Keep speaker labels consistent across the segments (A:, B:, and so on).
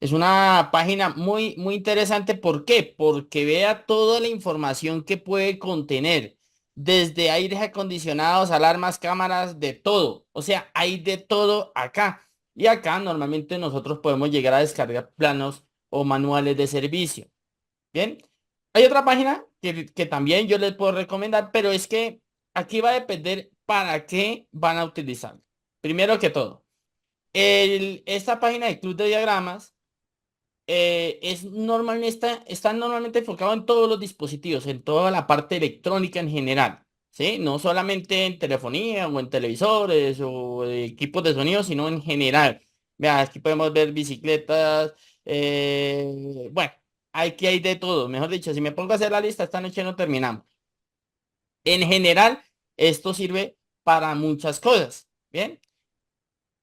A: Es una página muy interesante. ¿Por qué? Porque vea toda la información que puede contener, desde aires acondicionados, alarmas, cámaras, de todo. O sea, hay de todo acá. Y acá normalmente nosotros podemos llegar a descargar planos o manuales de servicio. Bien. Hay otra página que también yo les puedo recomendar, pero es que aquí va a depender para qué van a utilizar. Primero que todo, esta página de Club de Diagramas está normalmente enfocado en todos los dispositivos, en toda la parte electrónica en general, ¿sí? No solamente en telefonía o en televisores o equipos de sonido, sino en general. Vea, aquí podemos ver bicicletas, bueno, aquí hay de todo. Mejor dicho, si me pongo a hacer la lista, esta noche no terminamos. En general, esto sirve para muchas cosas, ¿bien?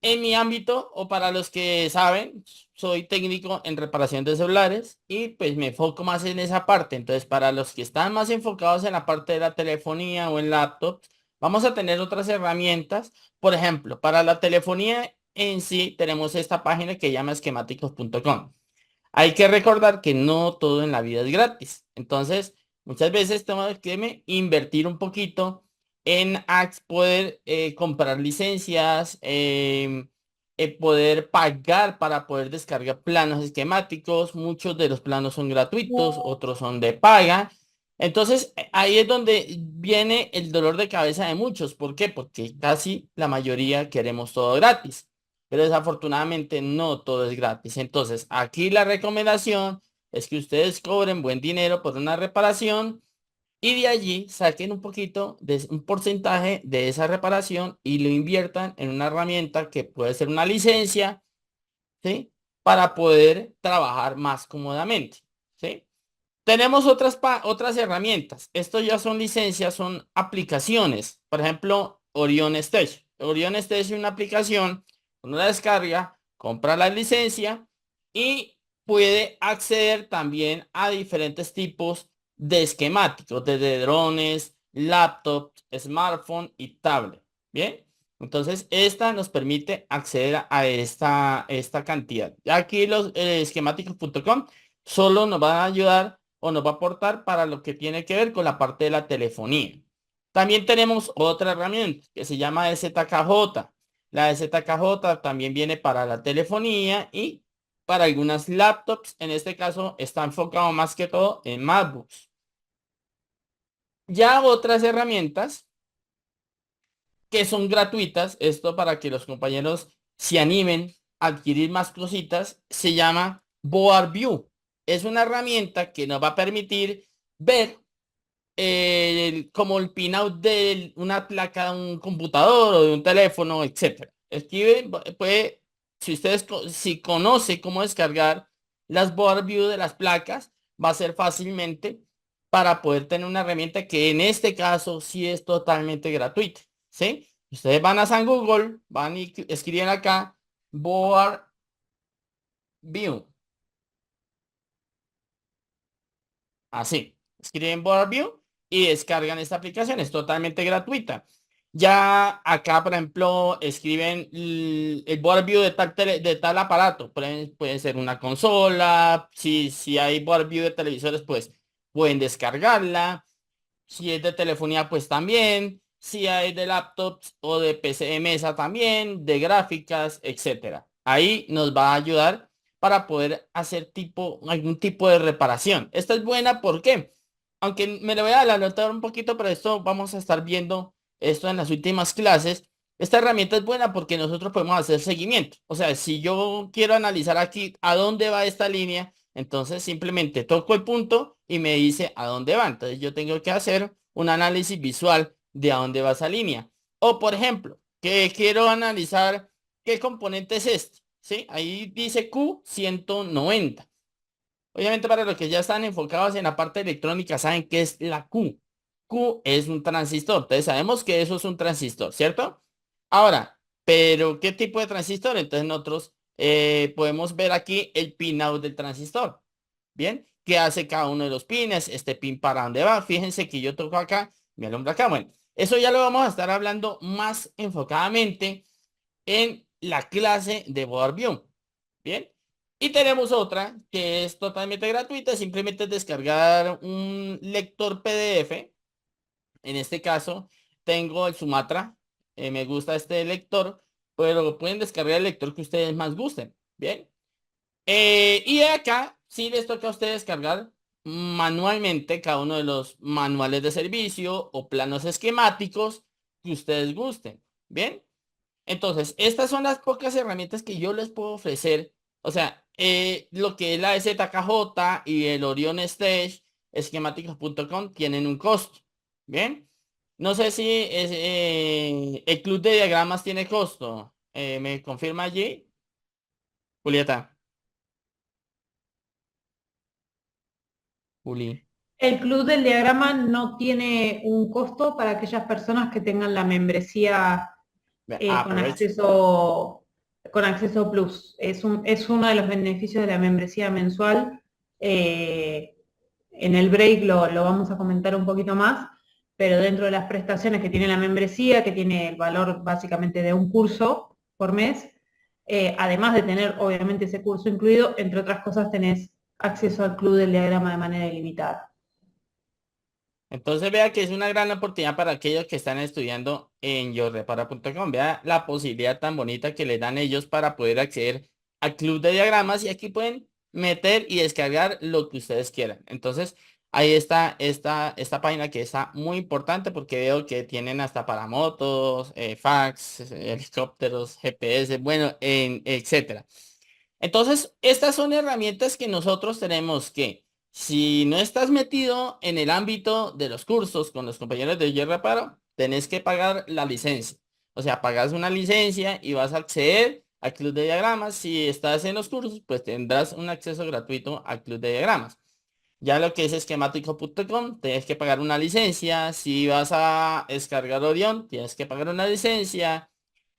A: En mi ámbito, o para los que saben, soy técnico en reparación de celulares y pues me enfoco más en esa parte. Entonces, para los que están más enfocados en la parte de la telefonía o en laptop, vamos a tener otras herramientas. Por ejemplo, para la telefonía en sí, tenemos esta página que llama esquemáticos.com. Hay que recordar que no todo en la vida es gratis. Entonces, muchas veces tenemos que invertir un poquito en poder comprar licencias, poder pagar para poder descargar planos esquemáticos. Muchos de los planos son gratuitos, otros son de paga. Entonces, ahí es donde viene el dolor de cabeza de muchos. ¿Por qué? Porque casi la mayoría queremos todo gratis, pero desafortunadamente no todo es gratis. Entonces, aquí la recomendación es que ustedes cobren buen dinero por una reparación y de allí saquen un poquito de un porcentaje de esa reparación y lo inviertan en una herramienta que puede ser una licencia, ¿sí? Para poder trabajar más cómodamente, ¿sí? Tenemos otras herramientas. Esto ya son licencias, son aplicaciones. Por ejemplo, Orion Stage. Orion Stage es una aplicación, uno la descarga, compra la licencia y puede acceder también a diferentes tipos de esquemáticos, desde drones, laptops, smartphone y tablet. Bien. Entonces, esta nos permite acceder a esta cantidad. Aquí los esquemáticos.com solo nos van a ayudar o nos va a aportar para lo que tiene que ver con la parte de la telefonía. También tenemos otra herramienta que se llama ZKJ. La de ZKJ también viene para la telefonía y para algunas laptops. En este caso está enfocado más que todo en MacBooks. Ya otras herramientas que son gratuitas, esto para que los compañeros se animen a adquirir más cositas, se llama Board View. Es una herramienta que nos va a permitir ver como el pinout de una placa de un computador o de un teléfono, etcétera. Escribe, puede, si ustedes si conoce cómo descargar las board view de las placas, va a ser fácilmente para poder tener una herramienta que en este caso sí es totalmente gratuita, ¿sí? Ustedes van a San Google, van y escriben acá board view, así, escriben board view y descargan esta aplicación, es totalmente gratuita. Ya acá, por ejemplo, escriben el board view de de tal aparato. Puede ser una consola. Si hay board view de televisores, pues pueden descargarla. Si es de telefonía, pues también. Si hay de laptops o de PC de mesa también, de gráficas, etcétera. Ahí nos va a ayudar para poder hacer algún tipo de reparación. Esta es buena, ¿por qué? Aunque me lo voy a adelantar un poquito, pero esto vamos a estar viendo esto en las últimas clases. Esta herramienta es buena porque nosotros podemos hacer seguimiento. O sea, si yo quiero analizar aquí a dónde va esta línea, entonces simplemente toco el punto y me dice a dónde va. Entonces yo tengo que hacer un análisis visual de a dónde va esa línea. O por ejemplo, que quiero analizar qué componente es este. ¿Sí? Ahí dice Q190. Obviamente para los que ya están enfocados en la parte electrónica saben qué es la Q. Q es un transistor. Entonces sabemos que eso es un transistor, ¿cierto? Ahora, pero ¿qué tipo de transistor? Entonces nosotros podemos ver aquí el pinout del transistor. Bien, ¿qué hace cada uno de los pines? Este pin para dónde va. Fíjense que yo toco acá, me alumbra acá. Bueno, eso ya lo vamos a estar hablando más enfocadamente en la clase de board view. Bien, Y tenemos otra que es totalmente gratuita, simplemente es descargar un lector PDF. En este caso, tengo el Sumatra. Me gusta este lector, pero pueden descargar el lector que ustedes más gusten. Bien. Y acá sí les toca a ustedes cargar manualmente cada uno de los manuales de servicio o planos esquemáticos que ustedes gusten. Bien. Entonces, estas son las pocas herramientas que yo les puedo ofrecer. O sea, lo que es la ZKJ y el Orion Stage, esquemáticos.com, tienen un costo. Bien. No sé si el club de diagramas tiene costo. ¿Me confirma allí, Julieta? Juli.
B: El Club del Diagrama no tiene un costo para aquellas personas que tengan la membresía con
A: Aprovecho.
B: acceso plus. Es uno de los beneficios de la membresía mensual. Eh, en el break lo vamos a comentar un poquito más, pero dentro de las prestaciones que tiene la membresía, que tiene el valor básicamente de un curso por mes, además de tener obviamente ese curso incluido, entre otras cosas tenés acceso al Club del Diagrama de manera ilimitada.
A: Entonces vea que es una gran oportunidad para aquellos que están estudiando en yorrepara.com. Vea la posibilidad tan bonita que le dan ellos para poder acceder al club de diagramas y aquí pueden meter y descargar lo que ustedes quieran. Entonces ahí está esta página que está muy importante porque veo que tienen hasta para motos, fax, helicópteros, GPS, bueno, etcétera. Entonces, estas son herramientas que nosotros tenemos que, si no estás metido en el ámbito de los cursos con los compañeros de Yo Reparo, tenés que pagar la licencia. O sea, pagas una licencia y vas a acceder al Club de Diagramas. Si estás en los cursos, pues tendrás un acceso gratuito al Club de Diagramas. Ya lo que es esquemático.com, tienes que pagar una licencia. Si vas a descargar Orion, tienes que pagar una licencia.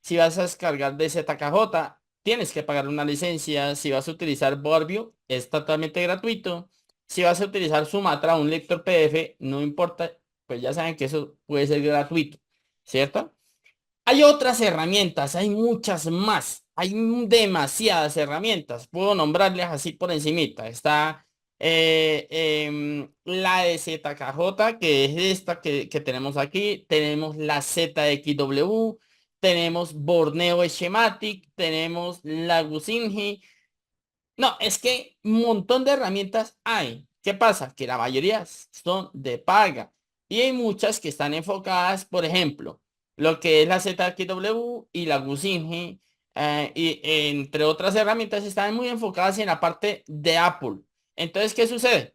A: Si vas a descargar DZKJ, tienes que pagar una licencia. Si vas a utilizar Boardview, es totalmente gratuito. Si vas a utilizar Sumatra, un lector PDF, no importa, pues ya saben que eso puede ser gratuito, ¿cierto? Hay otras herramientas, hay muchas más, hay demasiadas herramientas. Puedo nombrarles así por encimita. Está la de ZKJ, que es esta que tenemos aquí. Tenemos la ZXW, tenemos Borneo Schematic, tenemos la Gusinji. No, es que un montón de herramientas hay. ¿Qué pasa? Que la mayoría son de paga. Y hay muchas que están enfocadas, por ejemplo, lo que es la ZXW y la Gusinji, y entre otras herramientas están muy enfocadas en la parte de Apple. Entonces, ¿qué sucede?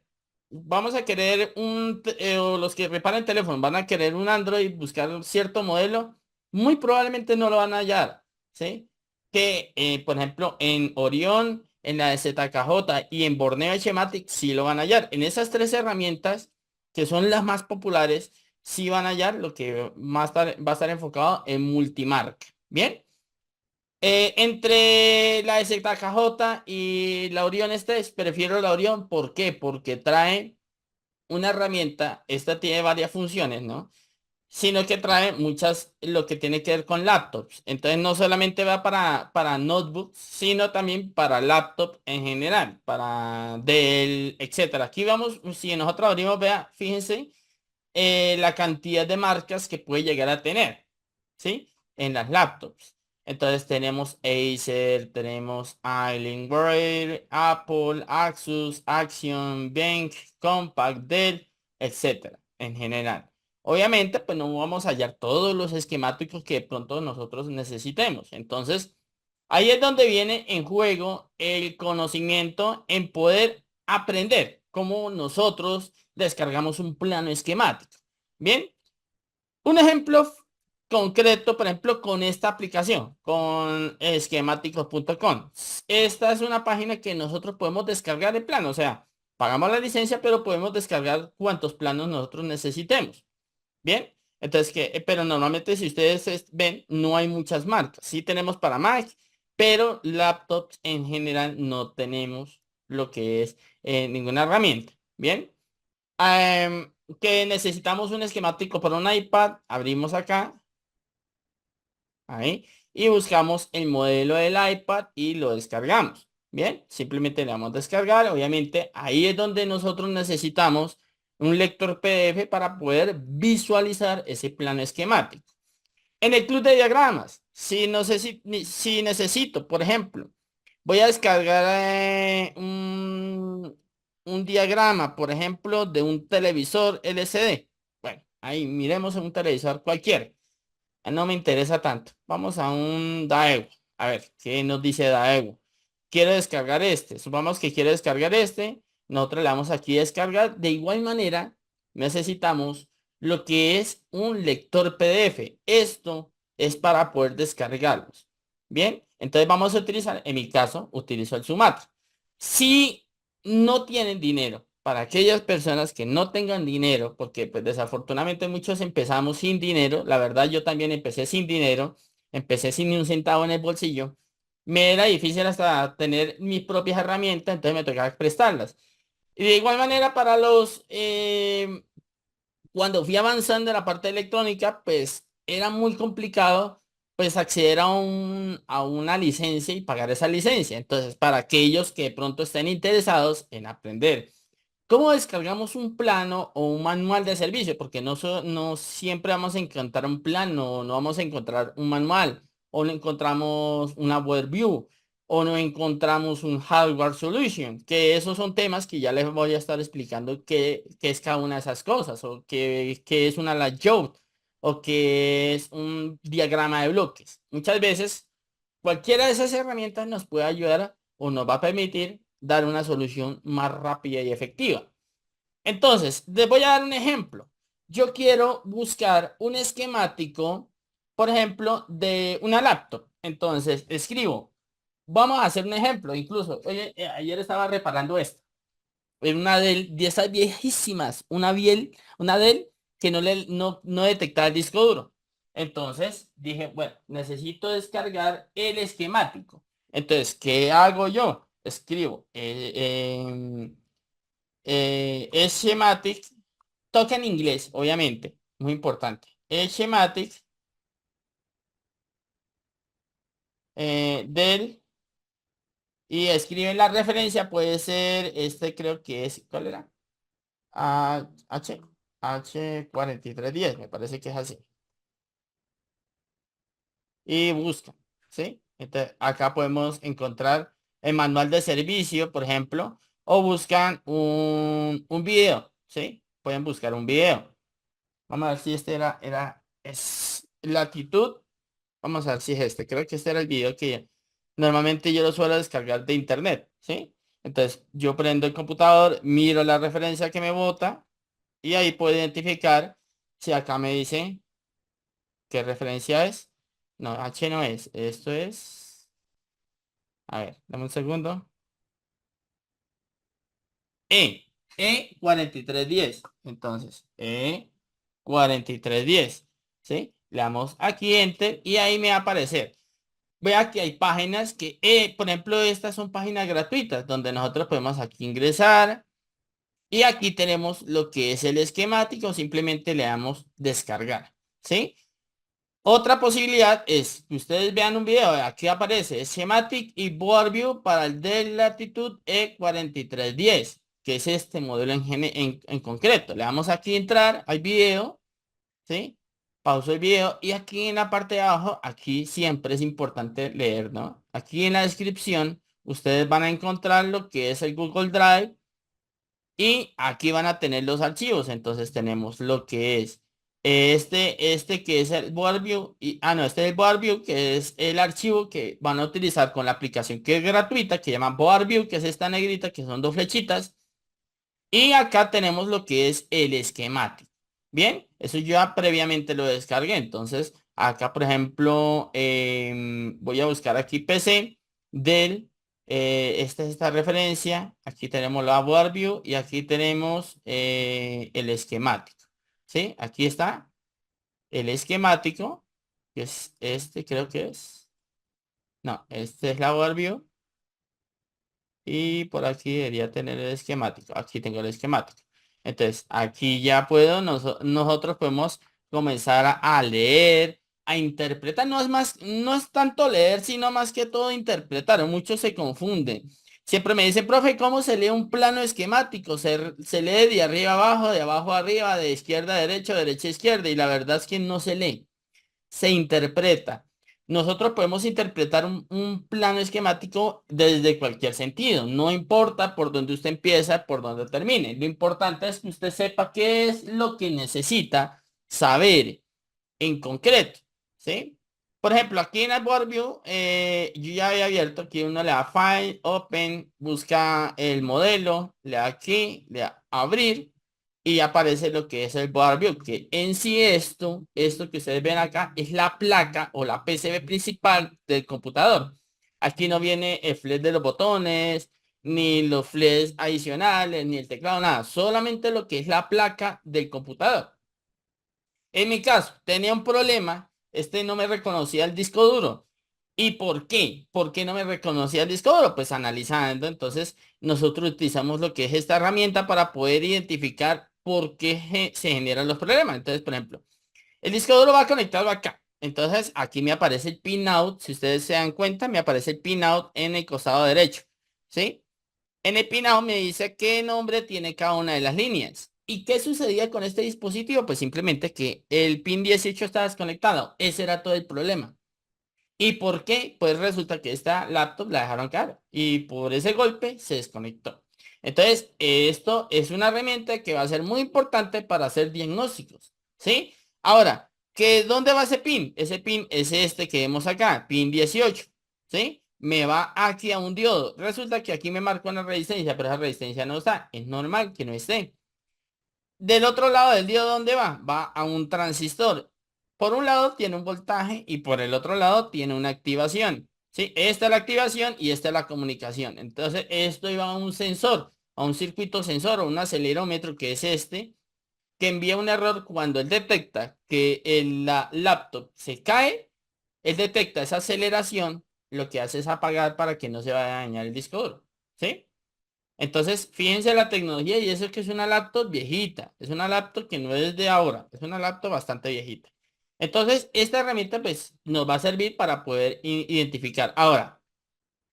A: Vamos a querer o los que reparan teléfonos van a querer un Android, buscar un cierto modelo, muy probablemente no lo van a hallar, ¿sí? Que, por ejemplo, en Orión, en la de ZKJ y en Borneo Schematic sí lo van a hallar. En esas tres herramientas, que son las más populares, sí van a hallar lo que va a estar enfocado en multimarca. Bien. Entre la de ZKJ y la Orion Stage, prefiero la Orion. ¿Por qué? Porque trae una herramienta, esta tiene varias funciones, ¿no? Sino que trae muchas, lo que tiene que ver con laptops. Entonces no solamente va para notebooks, sino también para laptop en general, para Dell, etcétera. Aquí vamos, si nosotros abrimos, vea, fíjense la cantidad de marcas que puede llegar a tener, ¿sí? En las laptops. Entonces tenemos Acer, tenemos Alienware, Apple, Asus, Axion, Bank, Compaq, Dell, etcétera, en general. Obviamente, pues no vamos a hallar todos los esquemáticos que de pronto nosotros necesitemos. Entonces, ahí es donde viene en juego el conocimiento en poder aprender cómo nosotros descargamos un plano esquemático. Bien, un ejemplo concreto, por ejemplo, con esta aplicación, con esquemáticos.com. Esta es una página que nosotros podemos descargar el plano, o sea, pagamos la licencia, pero podemos descargar cuantos planos nosotros necesitemos. Bien, entonces pero normalmente si ustedes ven, no hay muchas marcas. Sí tenemos para Mac, pero laptops en general no tenemos lo que es ninguna herramienta. Bien, que necesitamos un esquemático para un iPad, abrimos acá, ahí, y buscamos el modelo del iPad y lo descargamos. Bien, simplemente le damos a descargar. Obviamente ahí es donde nosotros necesitamos un lector PDF para poder visualizar ese plano esquemático. En el club de diagramas, si necesito, por ejemplo, voy a descargar un diagrama, por ejemplo, de un televisor LCD. Bueno, ahí miremos en un televisor cualquiera. No me interesa tanto. Vamos a un Daewoo. A ver, ¿qué nos dice Daewoo? Quiero descargar este. Supongamos que quiero descargar este. Nosotros le damos aquí descargar. De igual manera, necesitamos lo que es un lector PDF. Esto es para poder descargarlos. Bien, entonces vamos a utilizar, en mi caso, utilizo el Sumatra. Si no tienen dinero, para aquellas personas que no tengan dinero, porque pues desafortunadamente muchos empezamos sin dinero, la verdad yo también empecé sin dinero, empecé sin ni un centavo en el bolsillo, me era difícil hasta tener mis propias herramientas, entonces me tocaba prestarlas. Y de igual manera para cuando fui avanzando en la parte electrónica, pues era muy complicado pues acceder a una licencia y pagar esa licencia. Entonces, para aquellos que de pronto estén interesados en aprender cómo descargamos un plano o un manual de servicio, porque no siempre vamos a encontrar un plano, no vamos a encontrar un manual, o no encontramos una web view, o no encontramos un hardware solution, que esos son temas que ya les voy a estar explicando qué es cada una de esas cosas, o qué es una layout, o qué es un diagrama de bloques. Muchas veces, cualquiera de esas herramientas nos puede ayudar o nos va a permitir dar una solución más rápida y efectiva. Entonces, les voy a dar un ejemplo. Yo quiero buscar un esquemático, por ejemplo, de una laptop. Entonces, escribo. Vamos a hacer un ejemplo. Incluso, oye, ayer estaba reparando esto. En una Dell de esas viejísimas. Una Dell que no detectaba el disco duro. Entonces, dije, bueno, necesito descargar el esquemático. Entonces, ¿qué hago yo? Escribo schematic, toca en inglés, obviamente, muy importante. Schematic del y escriben la referencia, puede ser este, creo que es, ¿cuál era? Ah, H4310, me parece que es así. Y busca, ¿sí? Entonces, acá podemos encontrar el manual de servicio, por ejemplo, o buscan un video, ¿sí? Pueden buscar un video. Vamos a ver si este es latitud. Vamos a ver si es este. Creo que este era el video que normalmente yo lo suelo descargar de internet, ¿sí? Entonces yo prendo el computador, miro la referencia que me bota y ahí puedo identificar si acá me dice qué referencia es. No, H no es. Esto es... A ver, dame un segundo. E. E4310. Entonces, E4310. ¿Sí? Le damos aquí Enter y ahí me va a aparecer. Vea que hay páginas que, por ejemplo, estas son páginas gratuitas donde nosotros podemos aquí ingresar y aquí tenemos lo que es el esquemático, simplemente le damos descargar, ¿sí? Otra posibilidad es que ustedes vean un video, aquí aparece Schematic y Board View para el de Latitude E4310, que es este modelo en concreto. Le damos aquí entrar al video, ¿sí? Pauso el video y aquí en la parte de abajo, aquí siempre es importante leer, ¿no? Aquí en la descripción, ustedes van a encontrar lo que es el Google Drive y aquí van a tener los archivos. Entonces tenemos lo que es este que es el Board View y, no, este es el Board View, que es el archivo que van a utilizar con la aplicación que es gratuita, que se llama Board View, que es esta negrita, que son dos flechitas. Y acá tenemos lo que es el esquemático. Bien, eso yo ya previamente lo descargué. Entonces, acá, por ejemplo, voy a buscar aquí PC del, esta es esta referencia. Aquí tenemos la Board View y aquí tenemos el esquemático. ¿Sí? Aquí está el esquemático, que es este, creo que es. No, este es la Board View. Y por aquí debería tener el esquemático. Aquí tengo el esquemático. Entonces, aquí ya nosotros podemos comenzar a leer, a interpretar. No es tanto leer, sino más que todo interpretar. Muchos se confunden. Siempre me dicen, profe, ¿cómo se lee un plano esquemático? Se lee de arriba a abajo, de abajo a arriba, de izquierda a derecha, de derecha a izquierda, y la verdad es que no se lee, se interpreta. Nosotros podemos interpretar un plano esquemático desde cualquier sentido, no importa por dónde usted empieza, por dónde termine. Lo importante es que usted sepa qué es lo que necesita saber en concreto, ¿sí? Por ejemplo, aquí en el Board View, yo ya había abierto, aquí uno le da File, Open, busca el modelo, le da aquí, le da Abrir, y aparece lo que es el Board View, que en sí esto que ustedes ven acá, es la placa o la PCB principal del computador. Aquí no viene el flash de los botones, ni los flash adicionales, ni el teclado, nada, solamente lo que es la placa del computador. En mi caso, tenía un problema, este no me reconocía el disco duro. ¿Y por qué? ¿Por qué no me reconocía el disco duro? Pues analizando, entonces nosotros utilizamos lo que es esta herramienta para poder identificar por qué se generan los problemas. Entonces, por ejemplo, el disco duro va conectado acá. Entonces, aquí me aparece el pinout. Si ustedes se dan cuenta, me aparece el pinout en el costado derecho. ¿Sí? En el pinout me dice qué nombre tiene cada una de las líneas. ¿Y qué sucedía con este dispositivo? Pues simplemente que el pin 18 estaba desconectado. Ese era todo el problema. ¿Y por qué? Pues resulta que esta laptop la dejaron caer y por ese golpe se desconectó. Entonces, esto es una herramienta que va a ser muy importante para hacer diagnósticos, ¿sí? Ahora, ¿dónde va ese pin? Ese pin es este que vemos acá, pin 18, ¿sí? Me va aquí a un diodo. Resulta que aquí me marca una resistencia, pero esa resistencia no está. Es normal que no esté. Del otro lado del diodo, ¿dónde va? Va a un transistor. Por un lado tiene un voltaje y por el otro lado tiene una activación. ¿Sí? Esta es la activación y esta es la comunicación. Entonces, esto iba a un sensor, a un circuito sensor o un acelerómetro que es este, que envía un error cuando él detecta que la laptop se cae, él detecta esa aceleración, lo que hace es apagar para que no se vaya a dañar el disco duro. ¿Sí? Entonces, fíjense la tecnología y eso es que es una laptop viejita, es una laptop que no es de ahora, es una laptop bastante viejita. Entonces, esta herramienta pues nos va a servir para poder identificar. Ahora,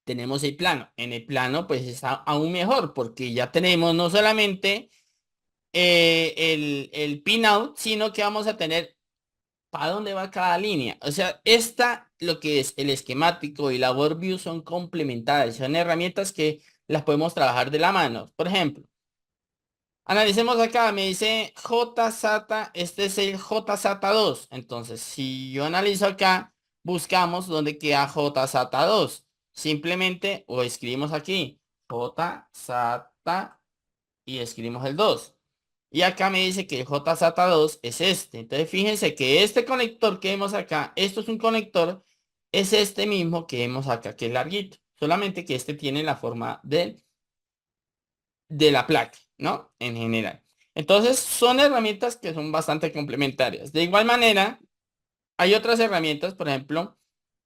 A: tenemos el plano. En el plano pues está aún mejor porque ya tenemos no solamente el pinout, sino que vamos a tener para dónde va cada línea. O sea, lo que es el esquemático y la board view son complementarias, son herramientas que las podemos trabajar de la mano. Por ejemplo, analicemos acá, me dice JSATA, este es el JSATA 2. Entonces, si yo analizo acá, buscamos dónde queda JSATA 2. Simplemente, o escribimos aquí, JSATA y escribimos el 2. Y acá me dice que el JSATA 2 es este. Entonces, fíjense que este conector que vemos acá, esto es un conector, es este mismo que vemos acá, que es larguito. Solamente que este tiene la forma de la placa, ¿no? En general. Entonces, son herramientas que son bastante complementarias. De igual manera, hay otras herramientas, por ejemplo,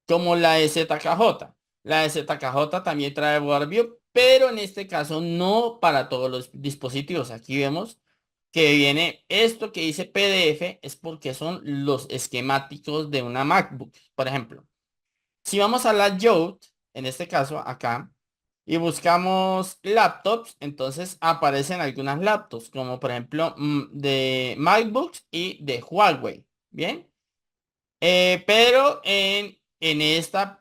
A: como la de ZKJ. La de ZKJ también trae WarView, pero en este caso no para todos los dispositivos. Aquí vemos que viene esto que dice PDF, es porque son los esquemáticos de una MacBook. Por ejemplo, si vamos a la Yoast, en este caso acá, y buscamos laptops, entonces aparecen algunas laptops, como por ejemplo de MacBooks y de Huawei. Bien. Pero en esta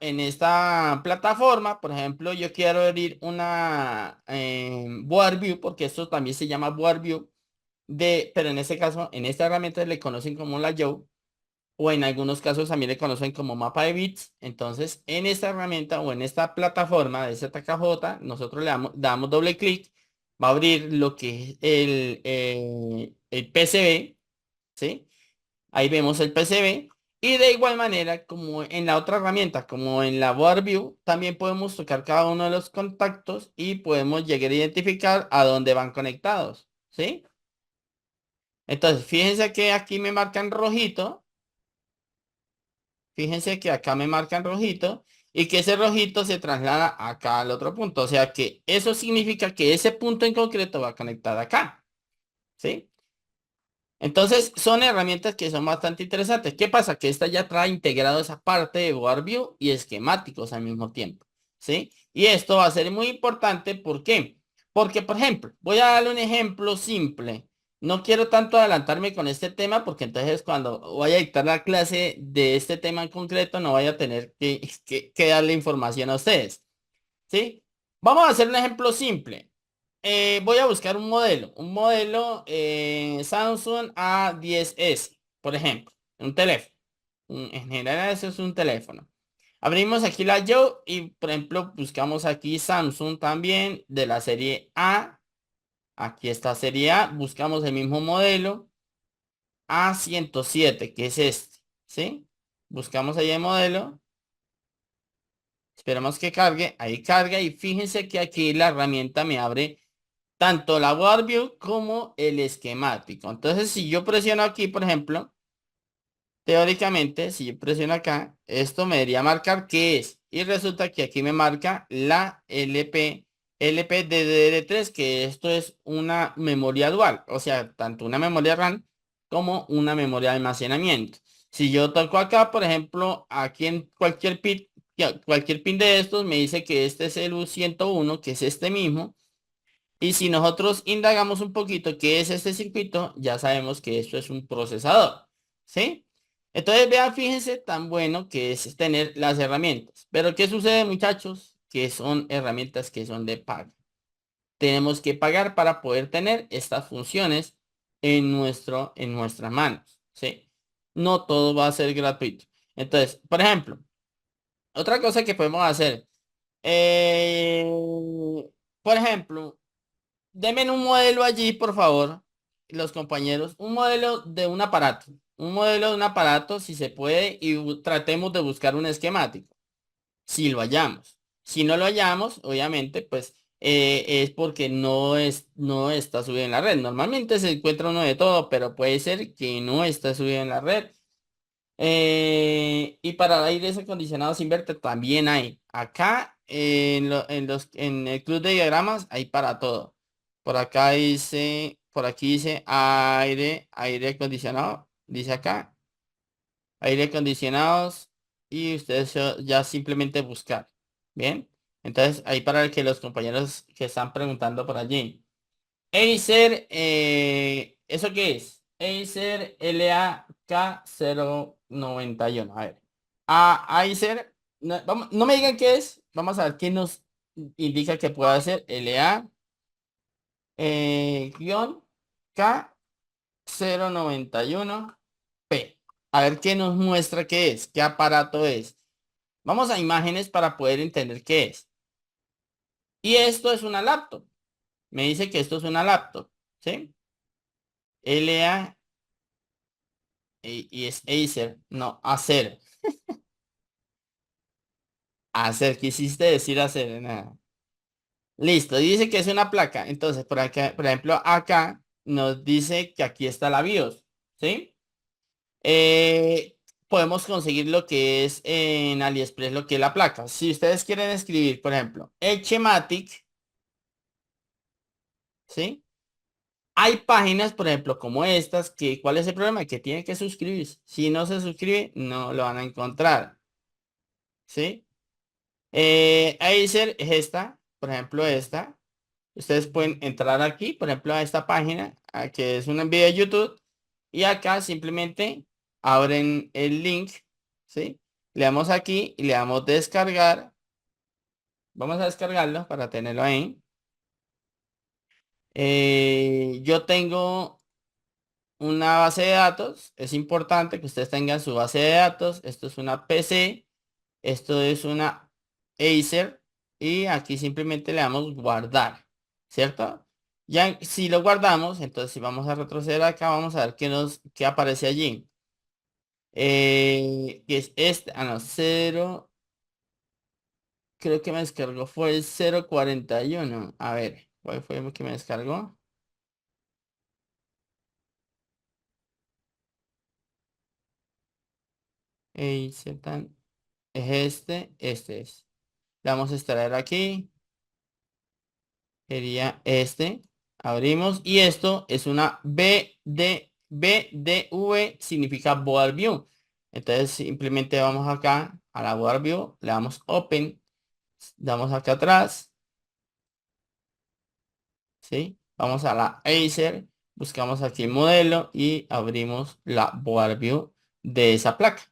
A: plataforma, por ejemplo, yo quiero abrir una Board View, porque esto también se llama Board View, pero en este caso, en esta herramienta le conocen como la Joe, o en algunos casos también le conocen como mapa de bits. Entonces, en esta herramienta o en esta plataforma de ZKJ, nosotros le damos doble clic, va a abrir lo que es el PCB, ¿sí? Ahí vemos el PCB. Y de igual manera, como en la otra herramienta, como en la Board View, también podemos tocar cada uno de los contactos y podemos llegar a identificar a dónde van conectados, ¿sí? Entonces, fíjense que aquí me marcan rojito. Fíjense que acá me marcan rojito y que ese rojito se traslada acá al otro punto. O sea que eso significa que ese punto en concreto va a conectar acá, ¿sí? Entonces, son herramientas que son bastante interesantes. ¿Qué pasa? Que esta ya trae integrado esa parte de Board View y esquemáticos al mismo tiempo. ¿sí? Y esto va a ser muy importante, ¿por qué? Porque, por ejemplo, voy a darle un ejemplo simple. No quiero tanto adelantarme con este tema porque entonces cuando vaya a dictar la clase de este tema en concreto no vaya a tener que darle información a ustedes, ¿sí? Vamos a hacer un ejemplo simple. Voy a buscar un modelo Samsung A10S, por ejemplo, un teléfono. En general eso es un teléfono. Abrimos aquí la Yo y por ejemplo buscamos aquí Samsung también de la serie A. Aquí está serie A. Buscamos el mismo modelo A107 que es este. ¿Sí? Buscamos ahí el modelo. Esperamos que cargue. Ahí carga y fíjense que aquí la herramienta me abre tanto la WordView como el esquemático. Entonces si yo presiono aquí por ejemplo. Teóricamente, si yo presiono acá, esto me debería marcar qué es. Y resulta que aquí me marca la LPDDR3, que esto es una memoria dual. O sea, tanto una memoria RAM como una memoria de almacenamiento. Si yo toco acá, por ejemplo, aquí en cualquier pin de estos, me dice que este es el U101, que es este mismo. Y si nosotros indagamos un poquito qué es este circuito, ya sabemos que esto es un procesador, ¿sí? Entonces, vean, fíjense tan bueno que es tener las herramientas. Pero ¿qué sucede, muchachos? Que son herramientas que son de pago. Tenemos que pagar para poder tener estas funciones en nuestras manos, ¿sí? No todo va a ser gratuito. Entonces, por ejemplo, otra cosa que podemos hacer, eh, por ejemplo, denme un modelo allí, por favor, los compañeros, un modelo de un aparato, si se puede, y tratemos de buscar un esquemático, si lo hallamos. Si no lo hallamos, obviamente, pues es porque no está subido en la red. Normalmente se encuentra uno de todo, pero puede ser que no está subido en la red. Y para aires acondicionados inverter también hay. Acá en el club de diagramas hay para todo. Por aquí dice aire acondicionado. Dice acá, aire acondicionados. Y ustedes ya simplemente buscar. Bien. Entonces, ahí para que los compañeros que están preguntando por allí. Acer, ¿eso qué es? Acer LAK091. A ver. Acer, no, no me digan qué es. Vamos a ver qué nos indica que puede hacer LA guión K091P. A ver qué nos muestra qué es, qué aparato es. Vamos a imágenes para poder entender qué es. Y esto es una laptop. Me dice que esto es una laptop. ¿Sí? LA y es Acer, no, hacer. Hacer, quisiste decir hacer, nada. Listo, dice que es una placa. Entonces, por acá, por ejemplo, acá nos dice que aquí está la BIOS, ¿sí? Podemos conseguir lo que es en AliExpress, lo que es la placa. Si ustedes quieren escribir, por ejemplo, Echematic, ¿sí? Hay páginas, por ejemplo, como estas, que ¿cuál es el problema? Que tienen que suscribirse. Si no se suscribe, no lo van a encontrar, ¿sí? Acer es esta, por ejemplo, esta. Ustedes pueden entrar aquí, por ejemplo, a esta página, que es un envío de YouTube, y acá simplemente abren el link, ¿sí? Le damos aquí y le damos descargar. Vamos a descargarlo para tenerlo ahí. Yo tengo una base de datos. Es importante que ustedes tengan su base de datos. Esto es una PC. Esto es una Acer y aquí simplemente le damos guardar, ¿cierto? Ya si lo guardamos, entonces si vamos a retroceder acá, vamos a ver qué aparece allí. Que es este, no, cero, creo que me descargó, fue el 041. A ver, ¿cuál fue el que me descargó? Acer es este es. Le vamos a extraer aquí. Sería este. Abrimos y esto es una BDV, significa Board View. Entonces simplemente vamos acá a la Board View, le damos Open, Damos acá atrás, ¿sí? Vamos a la Acer, buscamos aquí el modelo y abrimos la board view de esa placa.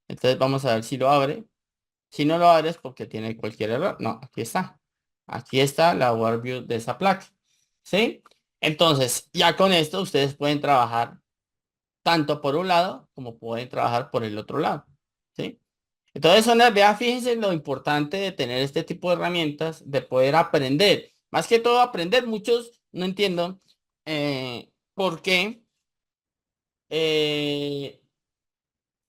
A: Entonces vamos a ver si lo abre. Si no lo abres porque tiene cualquier error. No, aquí está. Aquí está la board view de esa placa. ¿Sí? Entonces, ya con esto ustedes pueden trabajar tanto por un lado como pueden trabajar por el otro lado. ¿Sí? Entonces, vea, fíjense lo importante de tener este tipo de herramientas, de poder aprender. Más que todo aprender, muchos no entiendo por qué eh,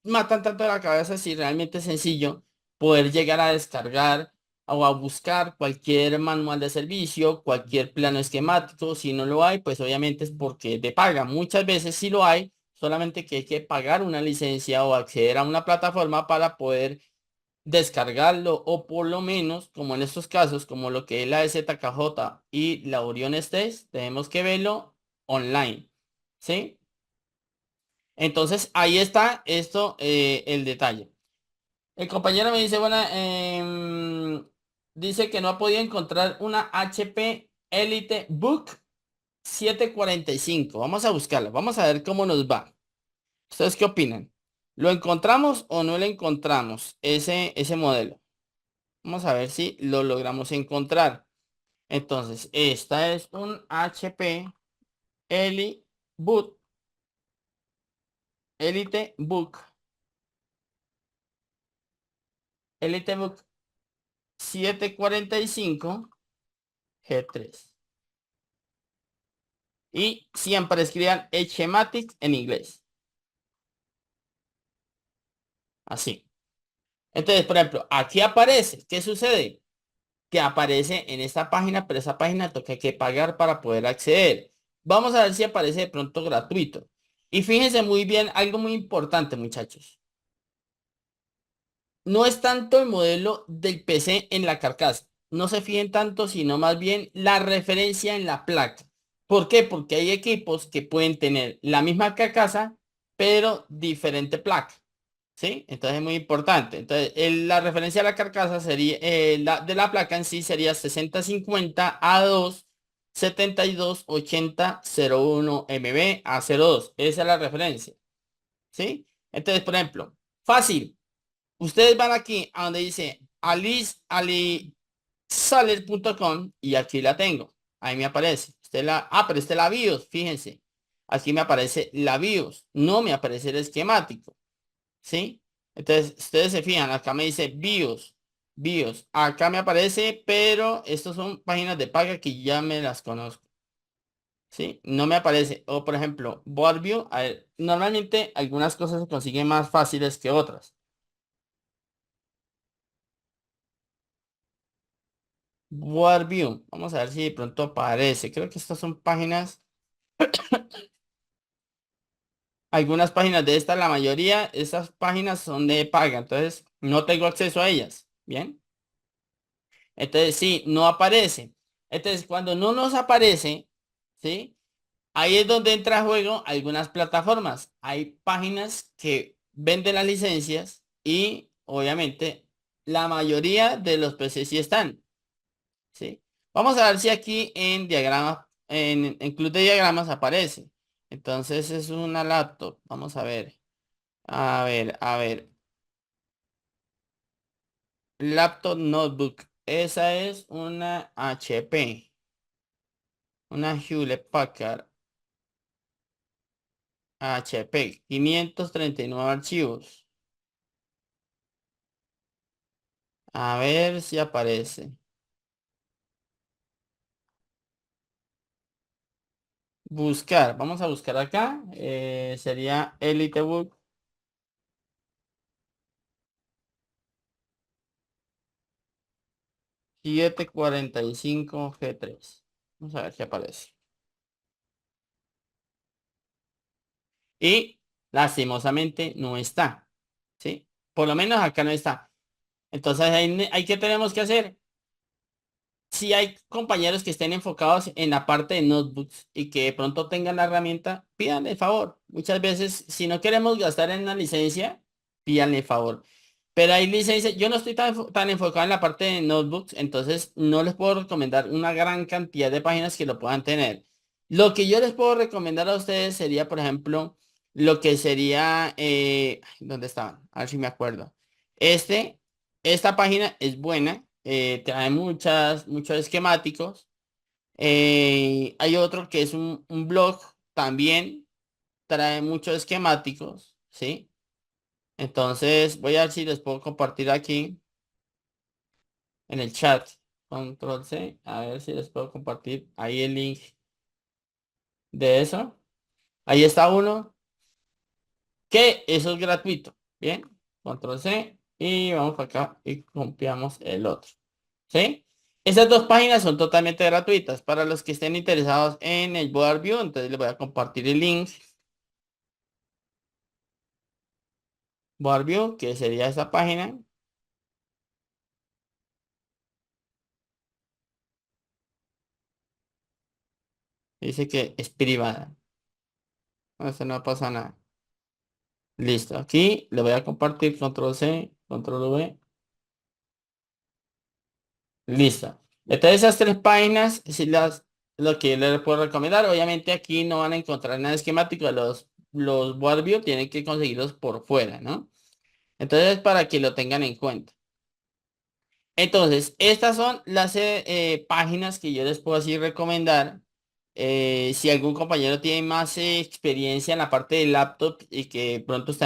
A: matan tanto la cabeza si realmente es sencillo poder llegar a descargar o a buscar cualquier manual de servicio, cualquier plano esquemático. Si no lo hay, pues obviamente es porque te paga. Muchas veces sí lo hay, solamente que hay que pagar una licencia o acceder a una plataforma para poder descargarlo o por lo menos, como en estos casos, como lo que es la de ZKJ y la Orion Stage, tenemos que verlo online. ¿Sí? Entonces, ahí está esto, el detalle. El compañero me dice, bueno, dice que no ha podido encontrar una HP Elite Book 745. Vamos a buscarla, vamos a ver cómo nos va. ¿Ustedes qué opinan? ¿Lo encontramos o no lo encontramos? Ese modelo. Vamos a ver si lo logramos encontrar. Entonces, esta es un HP Elite Book, Elite Book, Elite Book 745 G3. Y siempre escriban Schematics en inglés. Así. Entonces, por ejemplo, aquí aparece. ¿Qué sucede? Que aparece en esta página, pero esa página toca que pagar para poder acceder. Vamos a ver si aparece de pronto gratuito. Y fíjense muy bien, algo muy importante, muchachos. No es tanto el modelo del PC en la carcasa. No se fíen tanto, sino más bien la referencia en la placa. ¿Por qué? Porque hay equipos que pueden tener la misma carcasa, pero diferente placa. ¿Sí? Entonces es muy importante. Entonces, la referencia a la carcasa sería, de la placa en sí sería 6050 A2 728001 MB A02. Esa es la referencia. ¿Sí? Entonces, por ejemplo, fácil. Ustedes van aquí a donde dice alisaler.com y aquí la tengo. Ahí me aparece. Pero esta es la BIOS, fíjense. Aquí me aparece la BIOS. No me aparece el esquemático. ¿Sí? Entonces, ustedes se fijan, acá me dice BIOS. BIOS. Acá me aparece, pero estas son páginas de paga que ya me las conozco. ¿Sí? No me aparece. O por ejemplo, BoardView. A ver, normalmente algunas cosas se consiguen más fáciles que otras. WordView. Vamos a ver si de pronto aparece. Creo que estas son páginas. Algunas páginas de estas, la mayoría, estas páginas son de paga. Entonces, no tengo acceso a ellas. Bien. Entonces, sí, no aparece. Entonces, cuando no nos aparece, ¿sí? Ahí es donde entra a juego algunas plataformas. Hay páginas que venden las licencias y, obviamente, la mayoría de los PC sí están. ¿Sí? Vamos a ver si aquí en diagrama, en Club de Diagramas aparece. Entonces es una laptop. Vamos a ver. A ver, a ver. Laptop notebook. Esa es una HP. Una Hewlett Packard HP. 539 archivos. A ver si aparece. Buscar. Vamos a buscar acá. Sería EliteBook 745 G3. Vamos a ver si aparece. Y lastimosamente no está. ¿Sí? Por lo menos acá no está. Entonces, hay que tenemos que hacer. Si hay compañeros que estén enfocados en la parte de notebooks y que de pronto tengan la herramienta, pídanle el favor. Muchas veces, si no queremos gastar en una licencia, pídanle el favor. Pero hay licencias, yo no estoy tan enfocado en la parte de notebooks, entonces no les puedo recomendar una gran cantidad de páginas que lo puedan tener. Lo que yo les puedo recomendar a ustedes sería, por ejemplo, lo que sería, ¿dónde estaban? A ver si me acuerdo. Este, esta página es buena, trae muchos esquemáticos. Hay otro que es un blog, también trae muchos esquemáticos, ¿sí? Entonces voy a ver si les puedo compartir aquí en el chat. Control C. A ver si les puedo compartir ahí el link de eso. Ahí está uno, que eso es gratuito. Bien. Control C. Y vamos para acá y copiamos el otro. ¿Sí? Estas dos páginas son totalmente gratuitas. Para los que estén interesados en el Board View, entonces les voy a compartir el link. Board View, que sería esta página. Dice que es privada. No, eso no pasa nada. Listo. Aquí le voy a compartir control C, control V. Listo. Entonces esas tres páginas, si lo que les puedo recomendar, obviamente aquí no van a encontrar nada esquemático de los board view, tienen que conseguirlos por fuera, ¿no? Entonces para que lo tengan en cuenta. Entonces, estas son las páginas que yo les puedo así recomendar. Si algún compañero tiene más experiencia en la parte del laptop y que pronto esté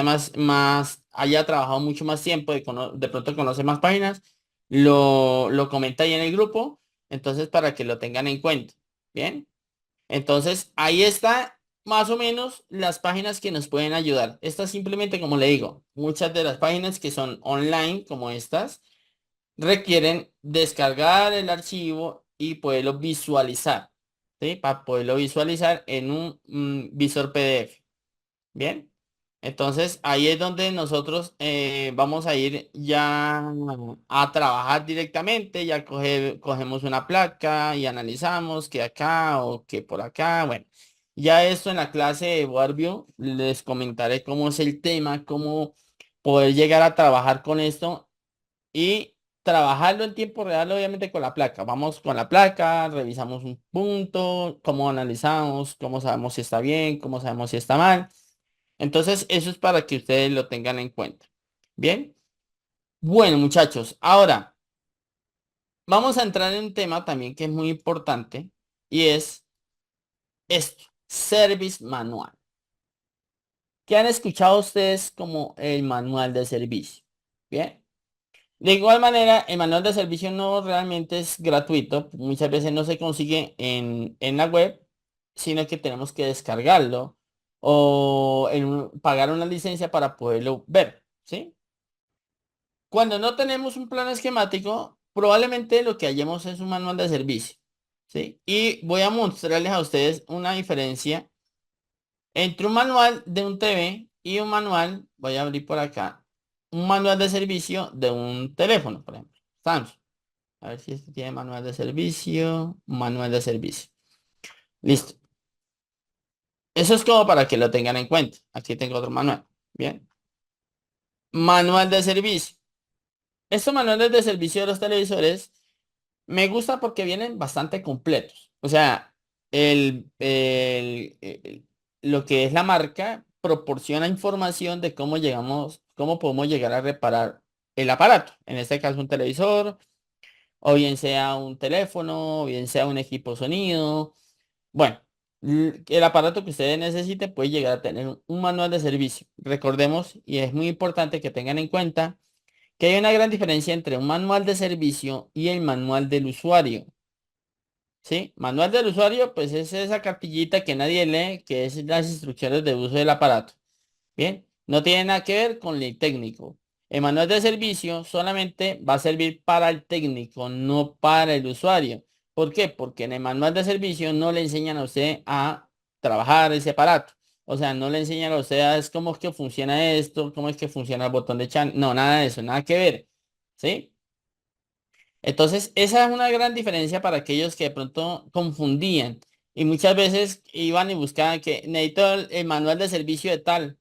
A: haya trabajado mucho más tiempo y de pronto conoce más páginas, lo comenta ahí en el grupo. Entonces, para que lo tengan en cuenta. Bien. Entonces, ahí está más o menos las páginas que nos pueden ayudar. Estas simplemente, como le digo, muchas de las páginas que son online, como estas requieren descargar el archivo y poderlo visualizar, ¿sí? Para poderlo visualizar en un visor PDF. Bien. Entonces ahí es donde nosotros vamos a ir ya a trabajar directamente, ya cogemos una placa y analizamos que acá o que por acá. Bueno, ya esto en la clase de WordView les comentaré cómo es el tema, cómo poder llegar a trabajar con esto y trabajarlo en tiempo real, obviamente con la placa. Vamos con la placa, revisamos un punto, cómo analizamos, cómo sabemos si está bien, cómo sabemos si está mal. Entonces, eso es para que ustedes lo tengan en cuenta. Bien. Bueno, muchachos, ahora vamos a entrar en un tema también que es muy importante y es esto, Service Manual. ¿Qué han escuchado ustedes como el manual de servicio? Bien. De igual manera, el manual de servicio no realmente es gratuito. Muchas veces no se consigue en la web, sino que tenemos que descargarlo o pagar una licencia para poderlo ver, ¿sí? Cuando no tenemos un plano esquemático, probablemente lo que hallemos es un manual de servicio, ¿sí? Y voy a mostrarles a ustedes una diferencia entre un manual de un TV y un manual, voy a abrir por acá, un manual de servicio de un teléfono, por ejemplo, Samsung. A ver si este tiene manual de servicio, manual de servicio. Listo. Eso es como para que lo tengan en cuenta. Aquí tengo otro manual. Bien. Manual de servicio. Estos manuales de servicio de los televisores me gusta porque vienen bastante completos. O sea, lo que es la marca proporciona información de cómo podemos llegar a reparar el aparato. En este caso, un televisor, o bien sea un teléfono, o bien sea un equipo sonido. Bueno, el aparato que ustedes necesiten puede llegar a tener un manual de servicio. Recordemos, y es muy importante que tengan en cuenta, que hay una gran diferencia entre un manual de servicio y el manual del usuario. ¿Sí? Manual del usuario, pues es esa cartillita que nadie lee, que es las instrucciones de uso del aparato. Bien, no tiene nada que ver con el técnico. El manual de servicio solamente va a servir para el técnico, no para el usuario. ¿Por qué? Porque en el manual de servicio no le enseñan a usted a trabajar ese aparato. O sea, no le enseñan a usted es cómo es que funciona esto, cómo es que funciona el botón de chat. No, nada de eso, nada que ver. ¿Sí? Entonces, esa es una gran diferencia para aquellos que de pronto confundían y muchas veces iban y buscaban que necesito el manual de servicio de tal.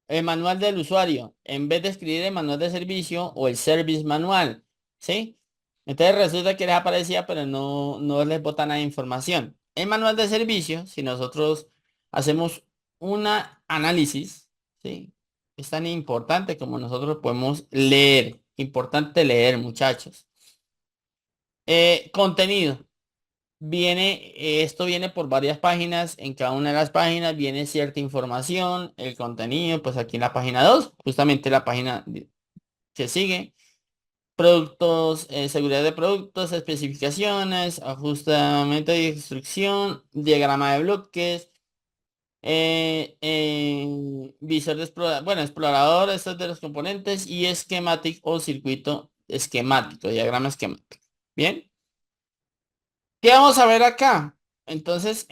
A: el manual del usuario, en vez de escribir el manual de servicio o el service manual, ¿sí? Entonces resulta que les aparecía, pero no les bota nada de información. El manual de servicio, si nosotros hacemos una análisis, ¿sí? Es tan importante como nosotros podemos leer. Importante leer, muchachos. Contenido. Esto viene por varias páginas. En cada una de las páginas viene cierta información. El contenido, pues aquí en la página 2 justamente la página que sigue. Productos, seguridad de productos, especificaciones, ajustamiento de instrucción, diagrama de bloques, visor de bueno, explorador, estos de los componentes y esquemático o circuito esquemático, diagrama esquemático. Bien. ¿Qué vamos a ver acá? Entonces,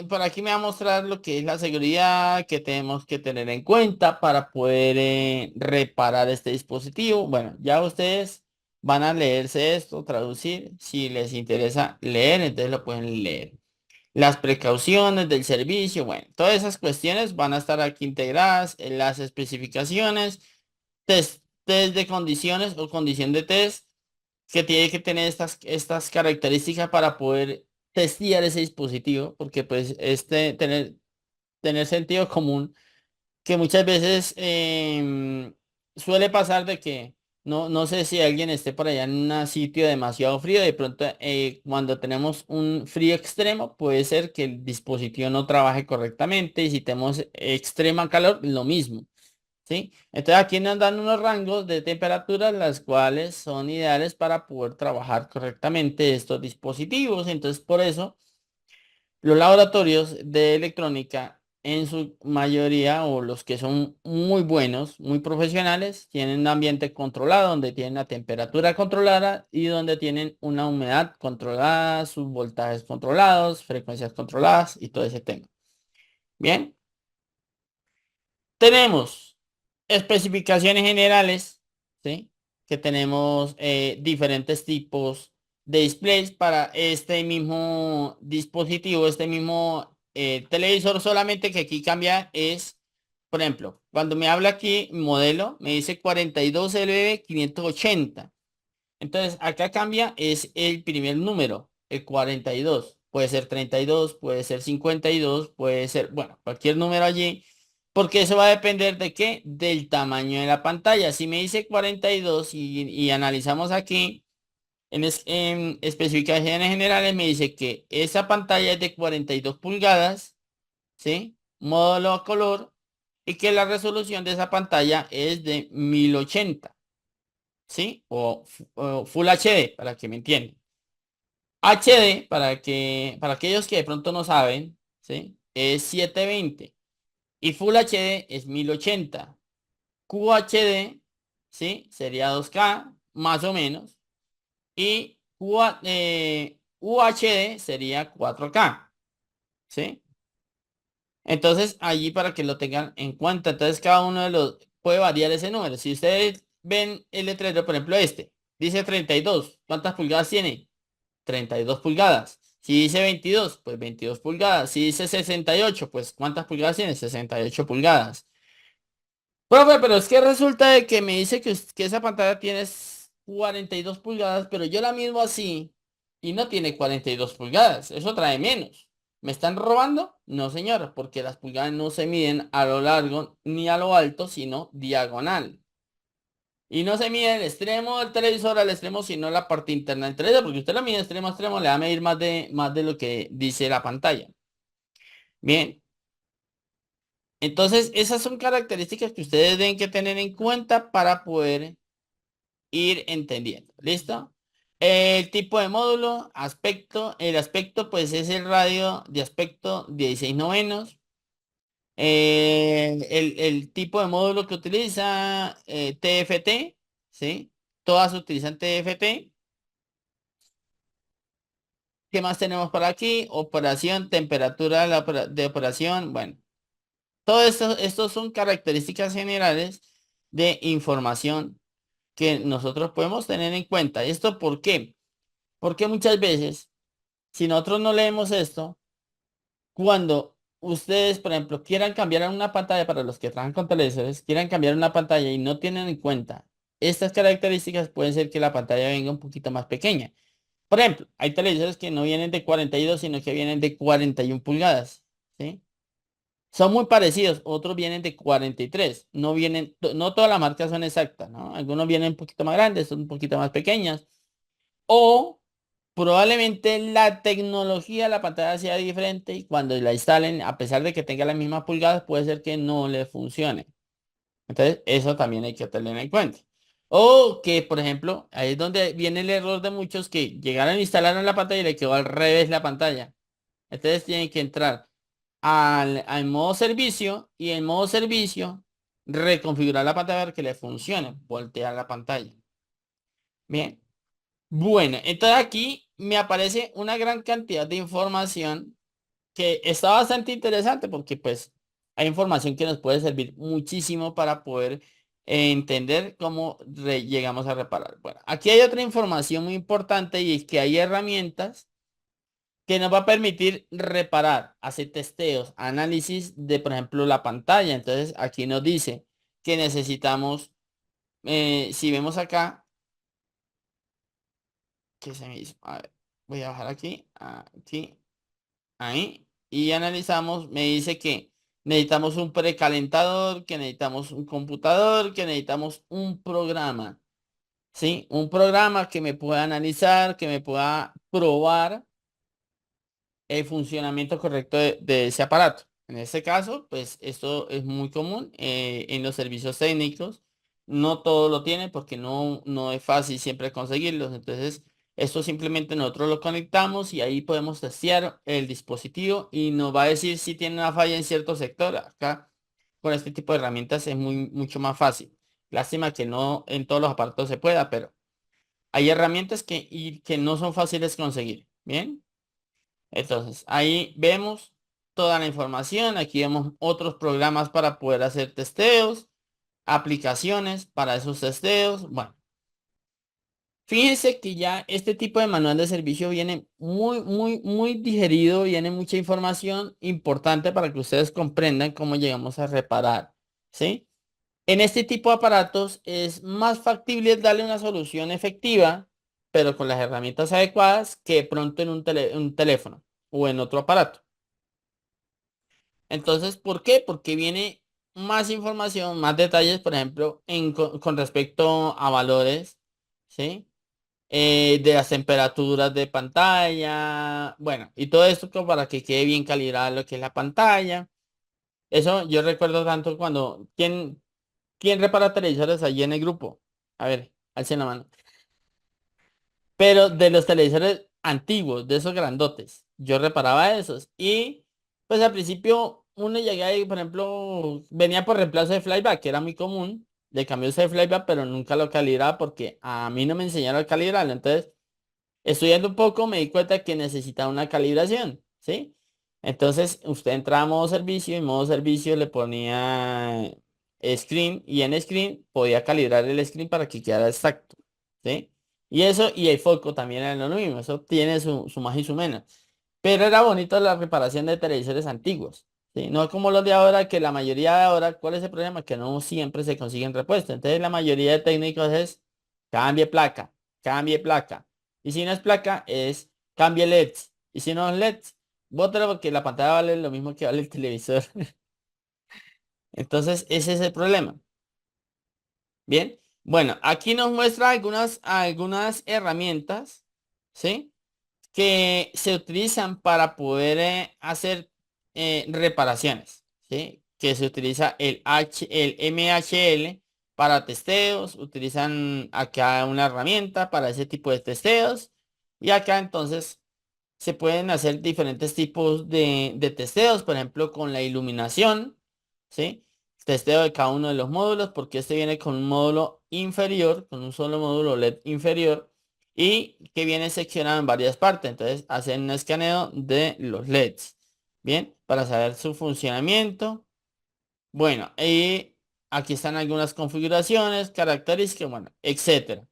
A: por aquí me va a mostrar lo que es la seguridad que tenemos que tener en cuenta para poder reparar este dispositivo. Bueno, ya ustedes van a leerse esto, traducir. Si les interesa leer, entonces lo pueden leer. Las precauciones del servicio, bueno, todas esas cuestiones van a estar aquí integradas en las especificaciones, test de condiciones o condición de test que tiene que tener estas características para poder testear ese dispositivo, porque pues tener sentido común, que muchas veces suele pasar de que no sé si alguien esté por allá en un sitio demasiado frío, de pronto cuando tenemos un frío extremo puede ser que el dispositivo no trabaje correctamente y si tenemos extrema calor, lo mismo. ¿Sí? Entonces aquí nos dan unos rangos de temperaturas las cuales son ideales para poder trabajar correctamente estos dispositivos. Entonces por eso los laboratorios de electrónica en su mayoría o los que son muy buenos, muy profesionales, tienen un ambiente controlado donde tienen la temperatura controlada y donde tienen una humedad controlada, sus voltajes controlados, frecuencias controladas y todo ese tema. Bien. Tenemos especificaciones generales, ¿sí? Que tenemos diferentes tipos de displays para este mismo dispositivo, este mismo televisor, solamente que aquí cambia es, por ejemplo, cuando me habla aquí modelo, me dice 42LB580. Entonces, acá cambia es el primer número, el 42. Puede ser 32, puede ser 52, puede ser, bueno, cualquier número allí, porque eso va a depender de qué, del tamaño de la pantalla. Si me dice 42 y analizamos aquí en especificaciones generales, me dice que esa pantalla es de 42 pulgadas, ¿sí? Módulo a color y que la resolución de esa pantalla es de 1080. ¿Sí? O Full HD, para que me entiendan. HD, para aquellos que de pronto no saben, ¿sí? Es 720 y Full HD es 1080. QHD, ¿sí? Sería 2K, más o menos. Y UHD sería 4K, ¿sí? Entonces, allí para que lo tengan en cuenta. Entonces, cada uno de los puede variar ese número. Si ustedes ven el letrero, por ejemplo, este, dice 32. ¿Cuántas pulgadas tiene? 32 pulgadas. Si dice 22, pues 22 pulgadas. Si dice 68, pues ¿cuántas pulgadas tiene? 68 pulgadas. Profe, pero es que resulta de que me dice que esa pantalla tiene 42 pulgadas, pero yo la mismo así y no tiene 42 pulgadas. Eso trae menos. ¿Me están robando? No, señor, porque las pulgadas no se miden a lo largo ni a lo alto, sino diagonal. Y no se mide el extremo del televisor al extremo, sino la parte interna del televisor, porque usted la mide extremo a extremo, le va a medir más de lo que dice la pantalla. Bien. Entonces, esas son características que ustedes deben que tener en cuenta para poder ir entendiendo. ¿Listo? El tipo de módulo, aspecto, el aspecto pues es el radio de aspecto 16 novenos. El tipo de módulo que utiliza TFT, ¿sí? Todas utilizan TFT. ¿Qué más tenemos por aquí? Operación, temperatura de operación. Bueno, todo esto, estos son características generales de información que nosotros podemos tener en cuenta. ¿Esto por qué? Porque muchas veces, si nosotros no leemos esto, cuando ustedes, por ejemplo, quieran cambiar una pantalla para los que trabajan con televisores, quieran cambiar una pantalla y no tienen en cuenta estas características, puede ser que la pantalla venga un poquito más pequeña. Por ejemplo, hay televisores que no vienen de 42, sino que vienen de 41 pulgadas, ¿sí? Son muy parecidos, otros vienen de 43, no vienen, no todas las marcas son exactas, ¿no? Algunos vienen un poquito más grandes, son un poquito más pequeñas, o probablemente la tecnología de la pantalla sea diferente y cuando la instalen, a pesar de que tenga las mismas pulgadas, puede ser que no le funcione. Entonces, eso también hay que tener en cuenta. O que, por ejemplo, ahí es donde viene el error de muchos que llegaron a instalar en la pantalla y le quedó al revés la pantalla. Entonces tienen que entrar al modo servicio y en modo servicio reconfigurar la pantalla para que le funcione, voltear la pantalla. Bien. Bueno, entonces aquí me aparece una gran cantidad de información que está bastante interesante porque pues hay información que nos puede servir muchísimo para poder entender cómo llegamos a reparar. Bueno, aquí hay otra información muy importante y es que hay herramientas que nos va a permitir reparar, hacer testeos, análisis de, por ejemplo, la pantalla. Entonces aquí nos dice que necesitamos, si vemos acá, ¿qué se me hizo? A ver, voy a bajar aquí, aquí. Ahí. Y analizamos, me dice que necesitamos un precalentador, que necesitamos un computador, que necesitamos un programa. ¿Sí? Un programa que me pueda analizar, que me pueda probar el funcionamiento correcto de ese aparato. En este caso, pues esto es muy común en los servicios técnicos. No todo lo tiene porque no es fácil siempre conseguirlos. Entonces, esto simplemente nosotros lo conectamos y ahí podemos testear el dispositivo y nos va a decir si tiene una falla en cierto sector. Acá, con este tipo de herramientas es mucho más fácil. Lástima que no en todos los aparatos se pueda, pero hay herramientas que no son fáciles de conseguir. Bien. Entonces, ahí vemos toda la información. Aquí vemos otros programas para poder hacer testeos, aplicaciones para esos testeos. Bueno, fíjense que ya este tipo de manual de servicio viene muy digerido, viene mucha información importante para que ustedes comprendan cómo llegamos a reparar, ¿sí? En este tipo de aparatos es más factible darle una solución efectiva, pero con las herramientas adecuadas que pronto en un teléfono o en otro aparato. Entonces, ¿por qué? Porque viene más información, más detalles, por ejemplo, con respecto a valores, ¿sí? De las temperaturas de pantalla, bueno, y todo esto como para que quede bien calibrado lo que es la pantalla. Eso yo recuerdo tanto cuando, ¿quién repara televisores allí en el grupo? A ver, alcen la mano. Pero de los televisores antiguos, de esos grandotes, yo reparaba esos. Y pues al principio uno llegaba y, por ejemplo, venía por reemplazo de flyback, que era muy común. Le cambió ese flyback, pero nunca lo calibraba porque a mí no me enseñaron a calibrarlo. Entonces, estudiando un poco, me di cuenta que necesitaba una calibración, ¿sí? Entonces, usted entraba a modo servicio y en modo servicio le ponía screen y en screen podía calibrar el screen para que quedara exacto, ¿sí? Y eso, y el foco también era lo mismo, eso tiene su más y su menos. Pero era bonito la reparación de televisores antiguos, ¿sí? No como los de ahora, que la mayoría de ahora, ¿cuál es el problema? Que no siempre se consiguen repuestos. Entonces, la mayoría de técnicos es cambie placa, cambie placa. Y si no es placa, es cambie LEDs. Y si no es LEDs, bótalo porque la pantalla vale lo mismo que vale el televisor. Entonces, ese es el problema. Bien. Bueno, aquí nos muestra algunas herramientas, ¿sí? Que se utilizan para poder hacer reparaciones, ¿sí? Que se utiliza el MHL para testeos, utilizan acá una herramienta para ese tipo de testeos y acá entonces se pueden hacer diferentes tipos de testeos, por ejemplo, con la iluminación, ¿sí? Testeo de cada uno de los módulos, porque este viene con un módulo inferior, con un solo módulo LED inferior, y que viene seccionado en varias partes. Entonces, hacen un escaneo de los LEDs, ¿bien? Para saber su funcionamiento. Bueno, y aquí están algunas configuraciones, características, bueno, etcétera.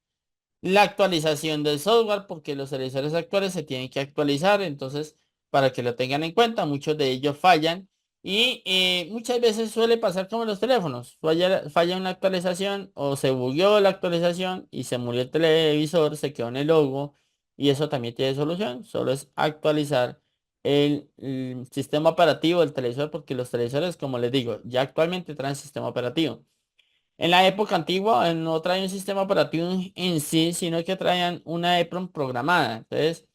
A: La actualización del software, porque los televisores actuales se tienen que actualizar, entonces para que lo tengan en cuenta, muchos de ellos fallan Y muchas veces suele pasar como en los teléfonos. Falla una actualización o se bugueó la actualización y se murió el televisor, se quedó en el logo y eso también tiene solución. Solo es actualizar el sistema operativo del televisor porque los televisores, como les digo, ya actualmente traen sistema operativo. En la época antigua no traían un sistema operativo en sí, sino que traían una EEPROM programada. Entonces,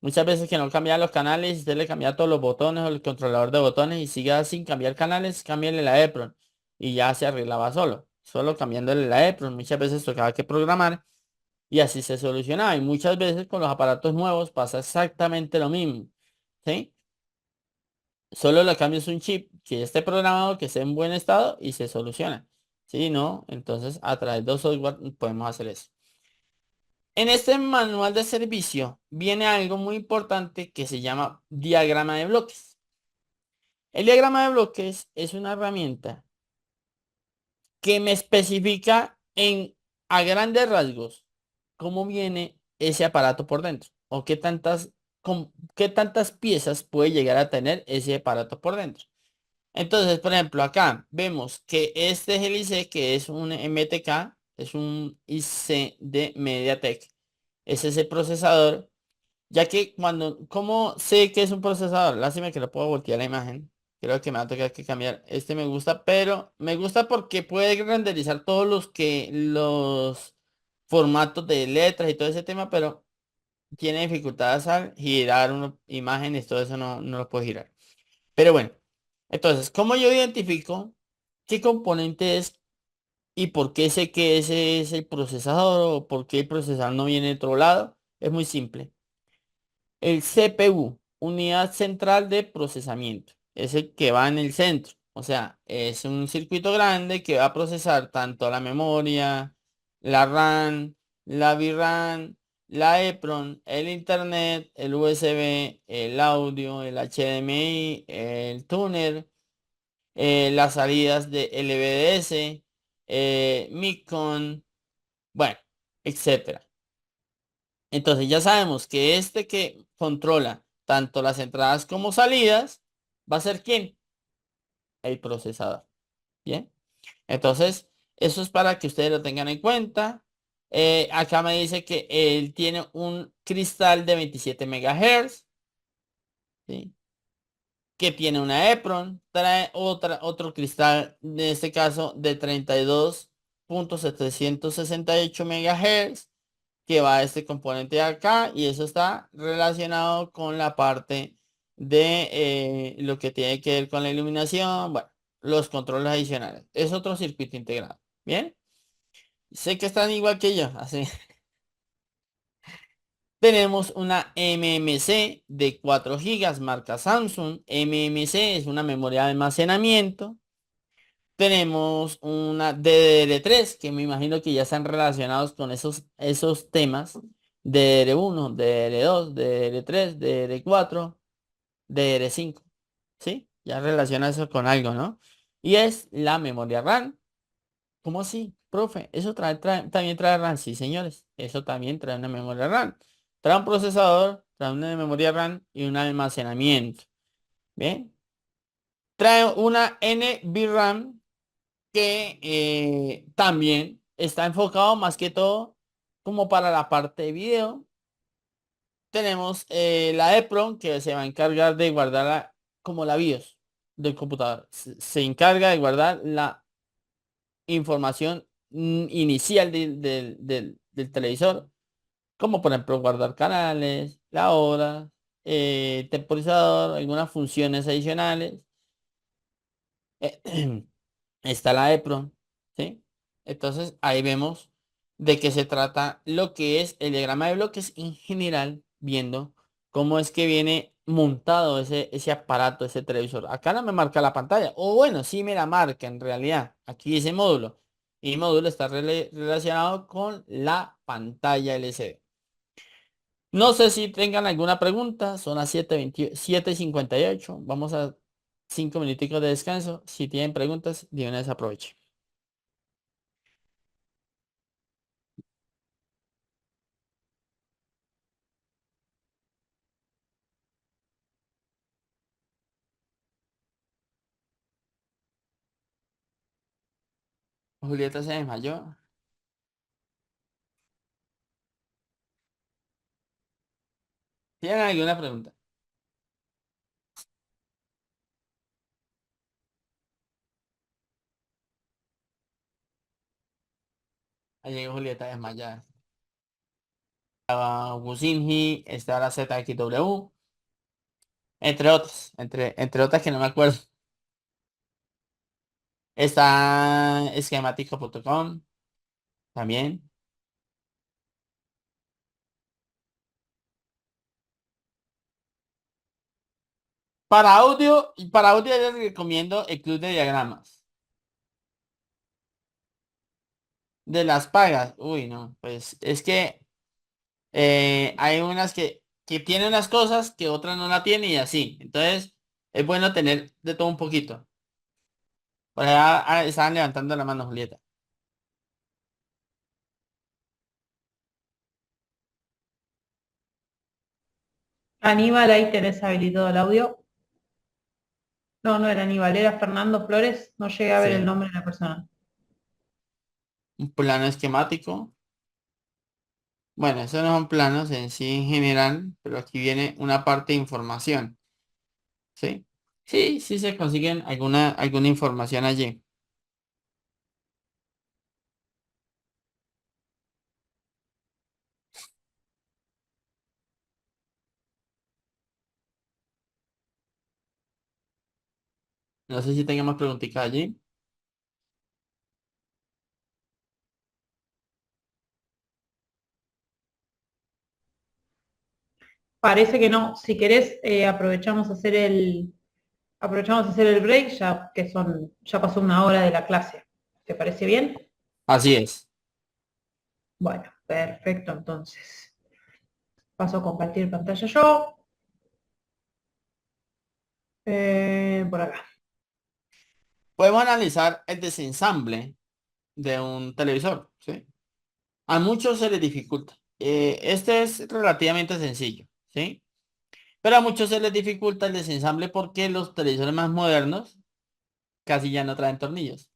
A: muchas veces que no cambiaban los canales, y usted le cambia todos los botones o el controlador de botones y siga sin cambiar canales, cámbiale la EEPROM y ya se arreglaba solo. Solo cambiándole la EEPROM. Muchas veces tocaba que programar y así se solucionaba. Y muchas veces con los aparatos nuevos pasa exactamente lo mismo. ¿Sí? Solo le cambias un chip que esté programado, que esté en buen estado y se soluciona. Si no, entonces a través de software podemos hacer eso. En este manual de servicio viene algo muy importante que se llama diagrama de bloques. El diagrama de bloques es una herramienta que me especifica a grandes rasgos cómo viene ese aparato por dentro o qué tantas piezas puede llegar a tener ese aparato por dentro. Entonces, por ejemplo, acá vemos que este es el IC, que es un MTK, es un IC de MediaTek. Es ese procesador, ya que ¿cómo sé que es un procesador? Lástima que no puedo voltear la imagen. Creo que me va a tocar que cambiar. Este me gusta, pero me gusta porque puede renderizar todos los formatos de letras y todo ese tema, pero tiene dificultades al girar imágenes, todo eso no lo puedo girar. Pero bueno, entonces, ¿cómo yo identifico qué componente es y por qué sé que ese es el procesador o por qué el procesador no viene de otro lado? Es muy simple. El CPU, unidad central de procesamiento, es el que va en el centro. O sea, es un circuito grande que va a procesar tanto la memoria, la RAM, la VRAM, la EEPROM, el internet, el USB, el audio, el HDMI, el tuner, las salidas de LVDS, Micron, bueno, etcétera. Entonces ya sabemos que este que controla tanto las entradas como salidas va a ser ¿quién? El procesador. Bien. Entonces, eso es para que ustedes lo tengan en cuenta. Acá me dice que él tiene un cristal de 27 MHz, ¿sí? Que tiene una EPROM, trae otro cristal, en este caso de 32.768 MHz, que va a este componente de acá, y eso está relacionado con la parte de lo que tiene que ver con la iluminación, bueno, los controles adicionales. Es otro circuito integrado. Bien, sé que están igual que yo, así. Tenemos una MMC de 4 gigas marca Samsung. MMC es una memoria de almacenamiento. Tenemos una DDR3 que me imagino que ya están relacionados con esos temas. DDR1, DDR2, DDR3, DDR4, DDR5. ¿Sí? Ya relaciona eso con algo, ¿no? Y es la memoria RAM. ¿Cómo así, profe? Eso también trae RAM. Sí, señores. Eso también trae una memoria RAM. Trae un procesador, trae una memoria RAM y un almacenamiento. ¿Bien? Trae una NVRAM que también está enfocado más que todo como para la parte de video. Tenemos la EPROM que se va a encargar de guardar como la BIOS del computador. Se encarga de guardar la información inicial del televisor, como por ejemplo guardar canales, la hora, temporizador, algunas funciones adicionales. Está la EPROM, ¿sí? Entonces ahí vemos de qué se trata lo que es el diagrama de bloques en general, viendo cómo es que viene montado ese aparato, ese televisor. Acá no me marca la pantalla, o bueno, sí me la marca en realidad. Aquí dice módulo, y módulo está relacionado con la pantalla LCD. No sé si tengan alguna pregunta, son las 7:58. Vamos a 5 minuticos de descanso. Si tienen preguntas, de una vez aprovechen. Julieta se desmayó. ¿Tienen alguna pregunta? Ahí llegó Julieta desmayada. Estaba Wuzinhi, estaba la ZXW, entre otros, entre otras que no me acuerdo. Está esquemático.com también. Para audio les recomiendo el Club de Diagramas. De las pagas, uy, no, pues es que hay unas que tienen unas cosas que otras no la tienen y así. Entonces, es bueno tener de todo un poquito. Por allá estaban levantando la mano, Julieta.
B: Aníbal, ahí tenés habilitado el audio. No, no era Aníbal, era Fernando Flores. No llegué a ver el
A: Sí.
B: nombre de la persona.
A: Un plano esquemático. Bueno, esos no son planos en sí en general, pero aquí viene una parte de información. ¿Sí? Sí, sí se consiguen alguna información allí. No sé si tengamos preguntitas allí.
B: Parece que no. Si querés, aprovechamos a hacer el break, ya pasó una hora de la clase. ¿Te parece bien?
A: Así es.
B: Bueno, perfecto, entonces. Paso a compartir pantalla yo. Por acá.
A: Podemos analizar el desensamble de un televisor, ¿sí? A muchos se les dificulta. Este es relativamente sencillo, ¿sí? Pero a muchos se les dificulta el desensamble porque los televisores más modernos casi ya no traen tornillos.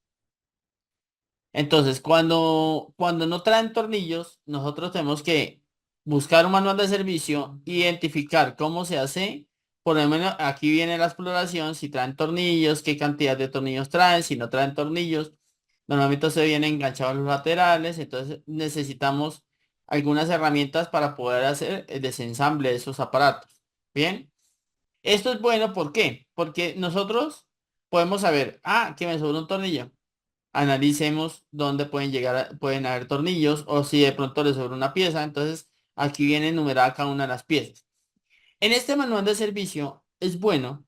A: Entonces, cuando no traen tornillos, nosotros tenemos que buscar un manual de servicio, identificar cómo se hace. Por lo menos aquí viene la exploración, si traen tornillos, qué cantidad de tornillos traen, si no traen tornillos. Normalmente se vienen enganchados los laterales, entonces necesitamos algunas herramientas para poder hacer el desensamble de esos aparatos. Bien, esto es bueno, ¿por qué? Porque nosotros podemos saber, que me sobra un tornillo. Analicemos dónde pueden haber tornillos o si de pronto les sobra una pieza. Entonces, aquí viene enumerada cada una de las piezas. En este manual de servicio es bueno,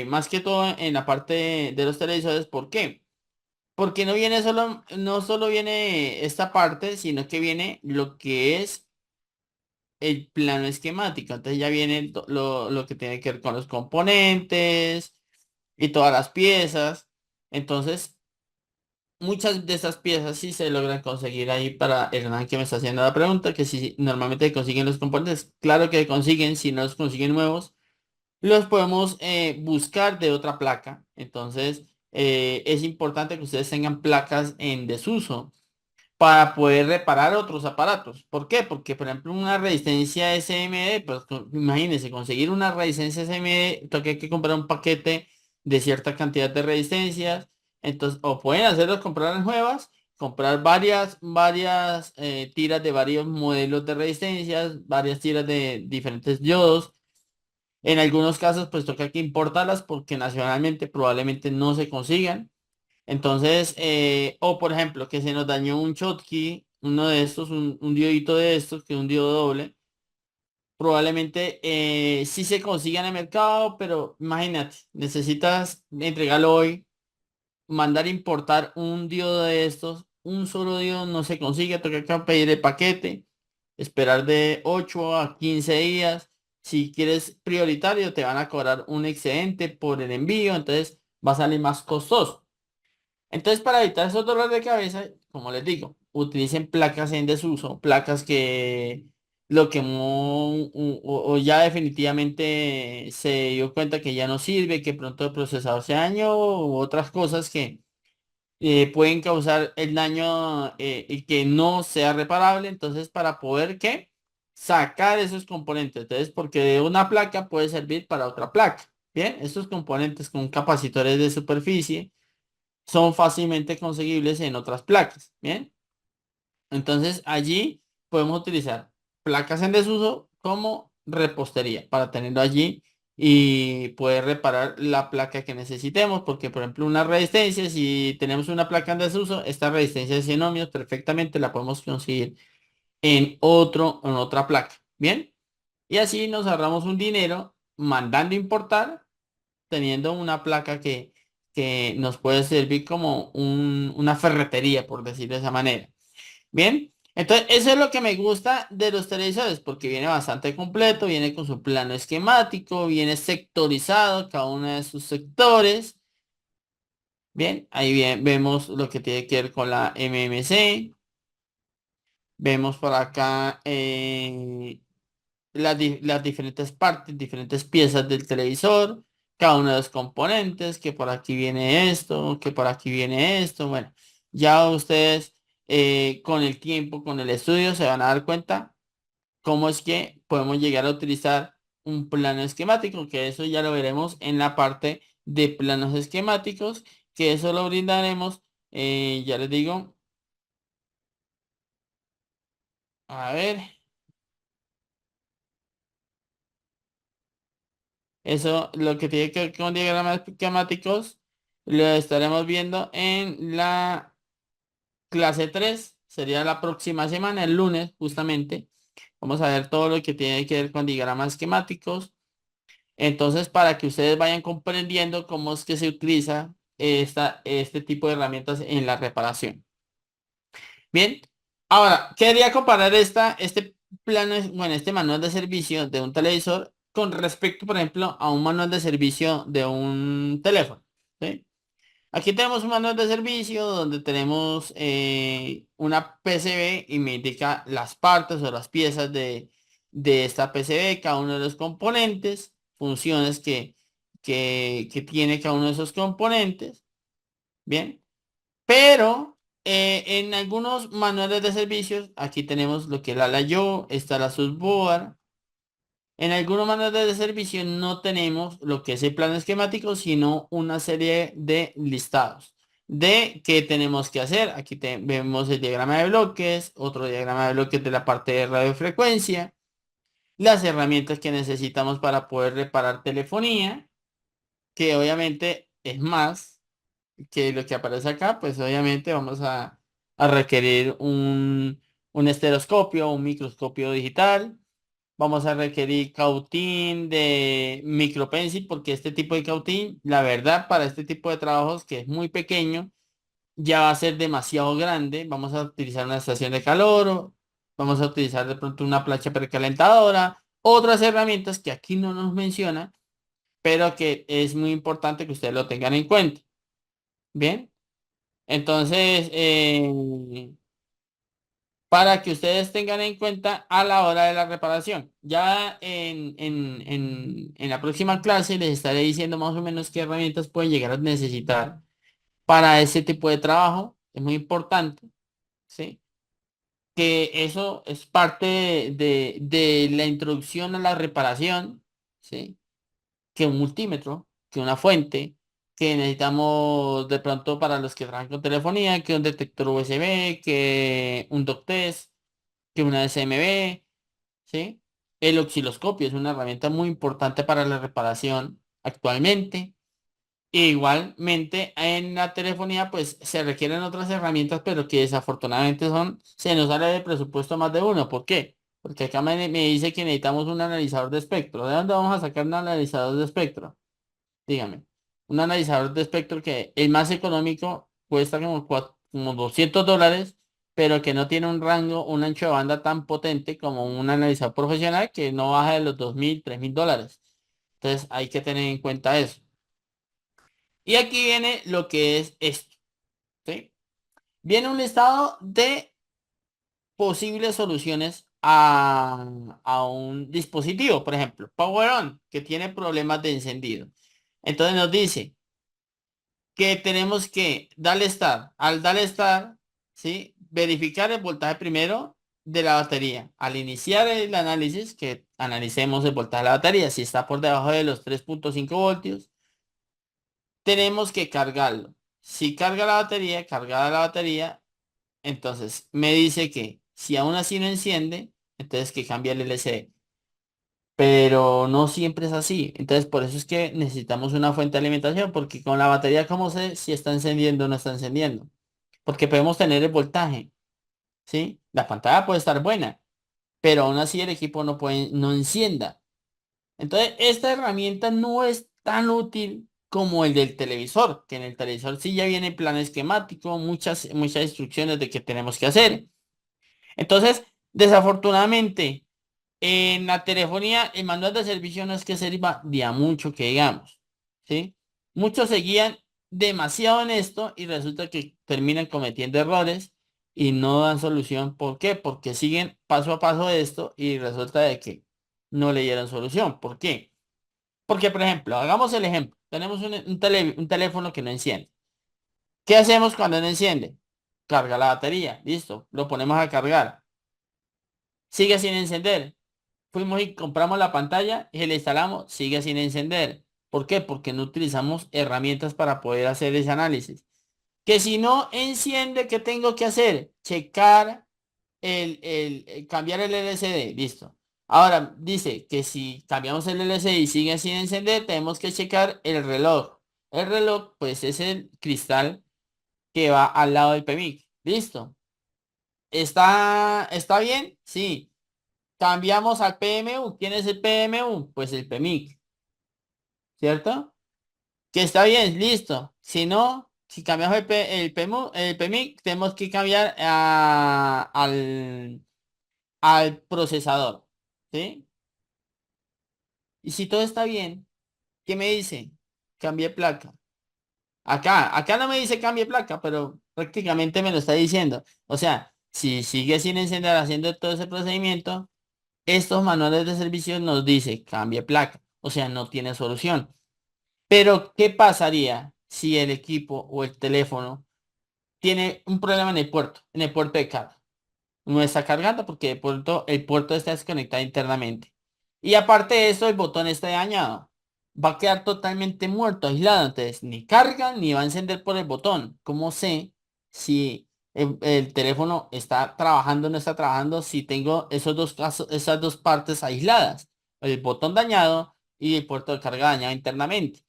A: más que todo en la parte de los televisores. ¿Por qué? Porque no solo viene esta parte, sino que viene lo que es el plano esquemático. Entonces ya viene lo que tiene que ver con los componentes y todas las piezas. Entonces, muchas de esas piezas sí se logran conseguir ahí para Hernán que me está haciendo la pregunta, que si normalmente consiguen los componentes, claro que consiguen, si no los consiguen nuevos, los podemos buscar de otra placa. Entonces, es importante que ustedes tengan placas en desuso para poder reparar otros aparatos. ¿Por qué? Porque, por ejemplo, una resistencia SMD, pues imagínense, conseguir una resistencia SMD, toca que comprar un paquete de cierta cantidad de resistencias. Entonces, o pueden hacerlos comprar nuevas, comprar varias tiras de varios modelos de resistencias, varias tiras de diferentes diodos. En algunos casos, pues toca que importarlas porque nacionalmente probablemente no se consigan. Entonces, o por ejemplo, que se nos dañó un Schottky, uno de estos, un diodito de estos, que es un diodo doble, probablemente sí se consiga en el mercado, pero imagínate, necesitas entregarlo hoy, mandar importar un diodo de estos, un solo diodo no se consigue, toca que pedir el paquete, esperar de 8 a 15 días. Si quieres prioritario, te van a cobrar un excedente por el envío, entonces va a salir más costoso. Entonces, para evitar esos dolores de cabeza, como les digo, utilicen placas en desuso, placas que lo quemó o ya definitivamente se dio cuenta que ya no sirve, que pronto el procesador se dañó u otras cosas pueden causar el daño y que no sea reparable. Entonces, para poder ¿qué? Sacar esos componentes. Entonces, porque de una placa puede servir para otra placa. Bien, estos componentes con capacitores de superficie son fácilmente conseguibles en otras placas. Bien, entonces allí podemos utilizar placas en desuso como repostería para tenerlo allí y poder reparar la placa que necesitemos. Porque, por ejemplo, una resistencia, si tenemos una placa en desuso, esta resistencia de 100 ohmios perfectamente la podemos conseguir en otra placa. Bien, y así nos ahorramos un dinero mandando importar, teniendo una placa que nos puede servir como una ferretería, por decirlo de esa manera. Bien, entonces eso es lo que me gusta de los televisores, porque viene bastante completo, viene con su plano esquemático, viene sectorizado cada uno de sus sectores. Bien, ahí bien, vemos lo que tiene que ver con la MMC. Vemos por acá las diferentes partes, diferentes piezas del televisor, cada uno de los componentes, que por aquí viene esto, que por aquí viene esto. Bueno, ya ustedes con el tiempo, con el estudio, se van a dar cuenta cómo es que podemos llegar a utilizar un plano esquemático, que eso ya lo veremos en la parte de planos esquemáticos, que eso lo brindaremos, ya les digo, a ver. Eso, lo que tiene que ver con diagramas esquemáticos, lo estaremos viendo en la clase 3. Sería la próxima semana, el lunes, justamente. Vamos a ver todo lo que tiene que ver con diagramas esquemáticos. Entonces, para que ustedes vayan comprendiendo cómo es que se utiliza este tipo de herramientas en la reparación. Bien, ahora, quería comparar este plano, bueno, este manual de servicio de un televisor con respecto, por ejemplo, a un manual de servicio de un teléfono. ¿Sí? Aquí tenemos un manual de servicio donde tenemos una PCB y me indica las partes o las piezas de esta PCB, cada uno de los componentes, funciones que tiene cada uno de esos componentes. Bien. Pero en algunos manuales de servicios, aquí tenemos lo que es la LAYO, está la SUSBOAR. En algunos manuales de servicio no tenemos lo que es el plano esquemático, sino una serie de listados de qué tenemos que hacer. Aquí vemos el diagrama de bloques, otro diagrama de bloques de la parte de radiofrecuencia, las herramientas que necesitamos para poder reparar telefonía, que obviamente es más que lo que aparece acá, pues obviamente vamos a requerir un estereoscopio, un microscopio digital. Vamos a requerir cautín de micropencil, porque este tipo de cautín, la verdad, para este tipo de trabajos que es muy pequeño, ya va a ser demasiado grande. Vamos a utilizar una estación de calor, o vamos a utilizar de pronto una plancha precalentadora, otras herramientas que aquí no nos menciona, pero que es muy importante que ustedes lo tengan en cuenta. Bien. Entonces, para que ustedes tengan en cuenta a la hora de la reparación. Ya en la próxima clase les estaré diciendo más o menos qué herramientas pueden llegar a necesitar para ese tipo de trabajo. Es muy importante, ¿sí? Que eso es parte de la introducción a la reparación, ¿sí? Que un multímetro, que una fuente, que necesitamos de pronto para los que trabajan con telefonía, que un detector USB, que un dock test, que una SMB, ¿sí? El osciloscopio es una herramienta muy importante para la reparación actualmente. E igualmente en la telefonía pues se requieren otras herramientas, pero que desafortunadamente se nos sale de presupuesto más de uno. ¿Por qué? Porque acá me dice que necesitamos un analizador de espectro. ¿De dónde vamos a sacar un analizador de espectro? Dígame. Un analizador de espectro que el más económico cuesta como $200, pero que no tiene un rango, un ancho de banda tan potente como un analizador profesional que no baja de los 2.000, $3.000. Entonces hay que tener en cuenta eso. Y aquí viene lo que es esto, ¿sí? Viene un listado de posibles soluciones a un dispositivo, por ejemplo, Power On, que tiene problemas de encendido. Entonces nos dice, que tenemos que darle start. Al darle start, ¿sí? Verificar el voltaje primero de la batería. Al iniciar el análisis, que analicemos el voltaje de la batería. Si está por debajo de los 3,5 voltios, tenemos que cargarlo. Si carga la batería, cargada la batería, entonces me dice que si aún así no enciende, entonces que cambie el LCD. Pero no siempre es así. Entonces por eso es que necesitamos una fuente de alimentación, porque con la batería, ¿cómo sé si está encendiendo o no está encendiendo? Porque podemos tener el voltaje, ¿sí? La pantalla puede estar buena, pero aún así el equipo no encienda. Entonces, esta herramienta no es tan útil como el del televisor, que en el televisor sí ya viene plan esquemático, muchas instrucciones de qué tenemos que hacer. Entonces, desafortunadamente, en la telefonía, el manual de servicio no es que sirva de a mucho que digamos, ¿sí? Muchos se guían demasiado en esto y resulta que terminan cometiendo errores y no dan solución. ¿Por qué? Porque siguen paso a paso esto y resulta de que no le dieron solución. ¿Por qué? Porque, por ejemplo, hagamos el ejemplo. Tenemos un teléfono que no enciende. ¿Qué hacemos cuando no enciende? Carga la batería. Listo. Lo ponemos a cargar. Sigue sin encender. Fuimos y compramos la pantalla y le instalamos. Sigue sin encender. ¿Por qué? Porque no utilizamos herramientas para poder hacer ese análisis. Que si no enciende, ¿qué tengo que hacer? Checar cambiar el LCD, listo. Ahora dice que si cambiamos el LCD y sigue sin encender, tenemos que checar el reloj. El reloj, pues es el cristal que va al lado del PMIC. Listo. ¿Está bien? Sí. Cambiamos al PMU. ¿Quién es el PMU? Pues el PMIC, ¿cierto? Que está bien, listo. Si no, si cambiamos el PMIC, tenemos que cambiar al procesador, ¿sí? Y si todo está bien, ¿qué me dice? Cambie placa. Acá no me dice cambie placa, pero prácticamente me lo está diciendo. O sea, si sigue sin encender haciendo todo ese procedimiento, estos manuales de servicio nos dice cambie placa. O sea, no tiene solución. Pero, ¿qué pasaría si el equipo o el teléfono tiene un problema en el puerto de carga? No está cargando porque el puerto está desconectado internamente. Y aparte de eso, el botón está dañado. Va a quedar totalmente muerto, aislado. Entonces, ni carga ni va a encender por el botón. ¿Cómo sé si el teléfono está trabajando o no está trabajando si tengo esos dos casos, esas dos partes aisladas? El botón dañado y el puerto de carga dañado internamente.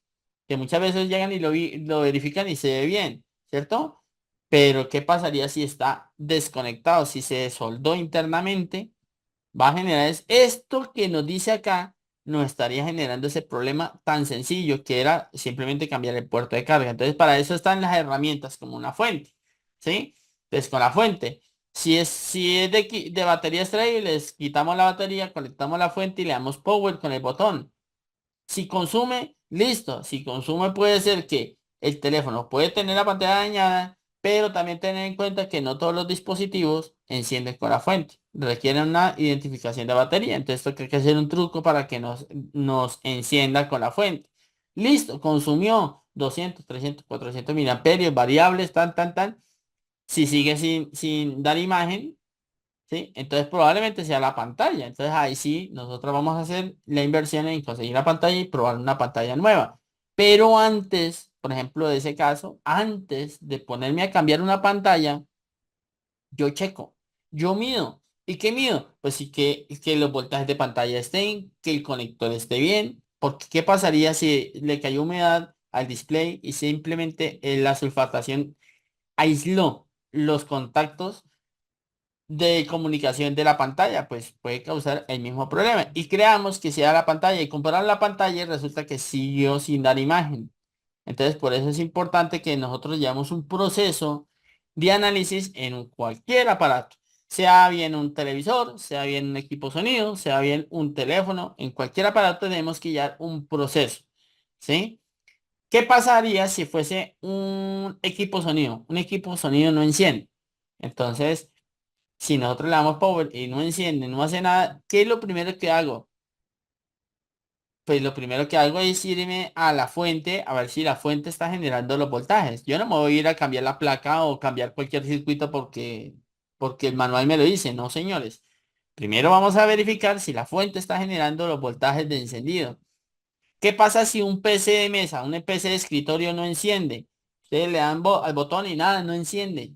A: Que muchas veces llegan y lo verifican y se ve bien, ¿cierto? Pero ¿qué pasaría si está desconectado? Si se soldó internamente, va a generar esto que nos dice acá, nos estaría generando ese problema tan sencillo que era simplemente cambiar el puerto de carga. Entonces, para eso están las herramientas como una fuente, ¿sí? Entonces, con la fuente, si es de batería extraíble, les quitamos la batería, conectamos la fuente y le damos power con el botón. Si consume, listo. Si consume puede ser que el teléfono puede tener la pantalla dañada, pero también tener en cuenta que no todos los dispositivos encienden con la fuente. Requieren una identificación de batería. Entonces esto hay que hacer un truco para que nos encienda con la fuente. Listo, consumió 200, 300, 400 miliamperios, variables, tan. Si sigue sin dar imagen, ¿sí? Entonces probablemente sea la pantalla. Entonces ahí sí, nosotros vamos a hacer la inversión en conseguir la pantalla y probar una pantalla nueva. Pero antes, por ejemplo, de ese caso, antes de ponerme a cambiar una pantalla, yo checo, yo mido. ¿Y qué mido? Pues sí que los voltajes de pantalla estén, que el conector esté bien. Porque ¿qué pasaría si le cayó humedad al display y simplemente la sulfatación aisló los contactos de comunicación de la pantalla? Pues puede causar el mismo problema. Y creamos que sea la pantalla y comparar la pantalla y resulta que siguió sin dar imagen. Entonces, por eso es importante que nosotros llevamos un proceso de análisis en cualquier aparato. Sea bien un televisor, sea bien un equipo sonido, sea bien un teléfono, en cualquier aparato tenemos que llevar un proceso. ¿Sí? ¿Qué pasaría si fuese un equipo sonido? Un equipo sonido no enciende. Entonces, si nosotros le damos power y no enciende, no hace nada, ¿qué es lo primero que hago? Pues lo primero que hago es irme a la fuente a ver si la fuente está generando los voltajes. Yo no me voy a ir a cambiar la placa o cambiar cualquier circuito porque el manual me lo dice. No, señores. Primero vamos a verificar si la fuente está generando los voltajes de encendido. ¿Qué pasa si un PC de mesa, un PC de escritorio no enciende? Ustedes le dan al botón y nada, no enciende.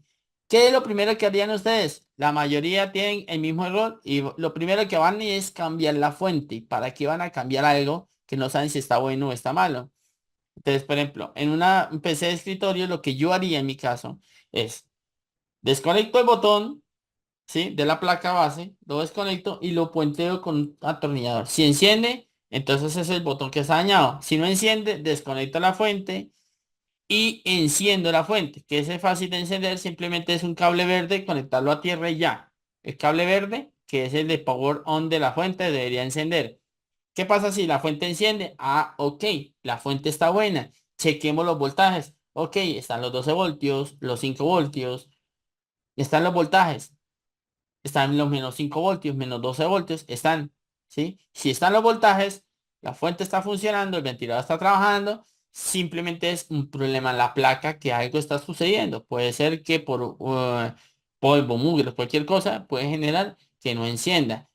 A: ¿Qué es lo primero que harían ustedes? La mayoría tienen el mismo error y lo primero que van es cambiar la fuente. ¿Para qué van a cambiar algo que no saben si está bueno o está malo? Entonces, por ejemplo, en un PC de escritorio, lo que yo haría en mi caso es desconecto el botón, ¿sí? De la placa base, lo desconecto y lo puenteo con un atornillador. Si enciende, entonces es el botón que está dañado. Si no enciende, desconecto la fuente y enciendo la fuente, que ese es fácil de encender, simplemente es un cable verde, conectarlo a tierra y ya. El cable verde, que es el de power on de la fuente, debería encender. ¿Qué pasa si la fuente enciende? Ah, ok, la fuente está buena. Chequemos los voltajes. Ok, están los 12 voltios, los 5 voltios, están los voltajes. Están los menos 5 voltios, menos 12 voltios, están, ¿sí? Si están los voltajes, la fuente está funcionando, el ventilador está trabajando, simplemente es un problema en la placa que algo está sucediendo. Puede ser que por polvo, mugre, cualquier cosa, puede generar que no encienda,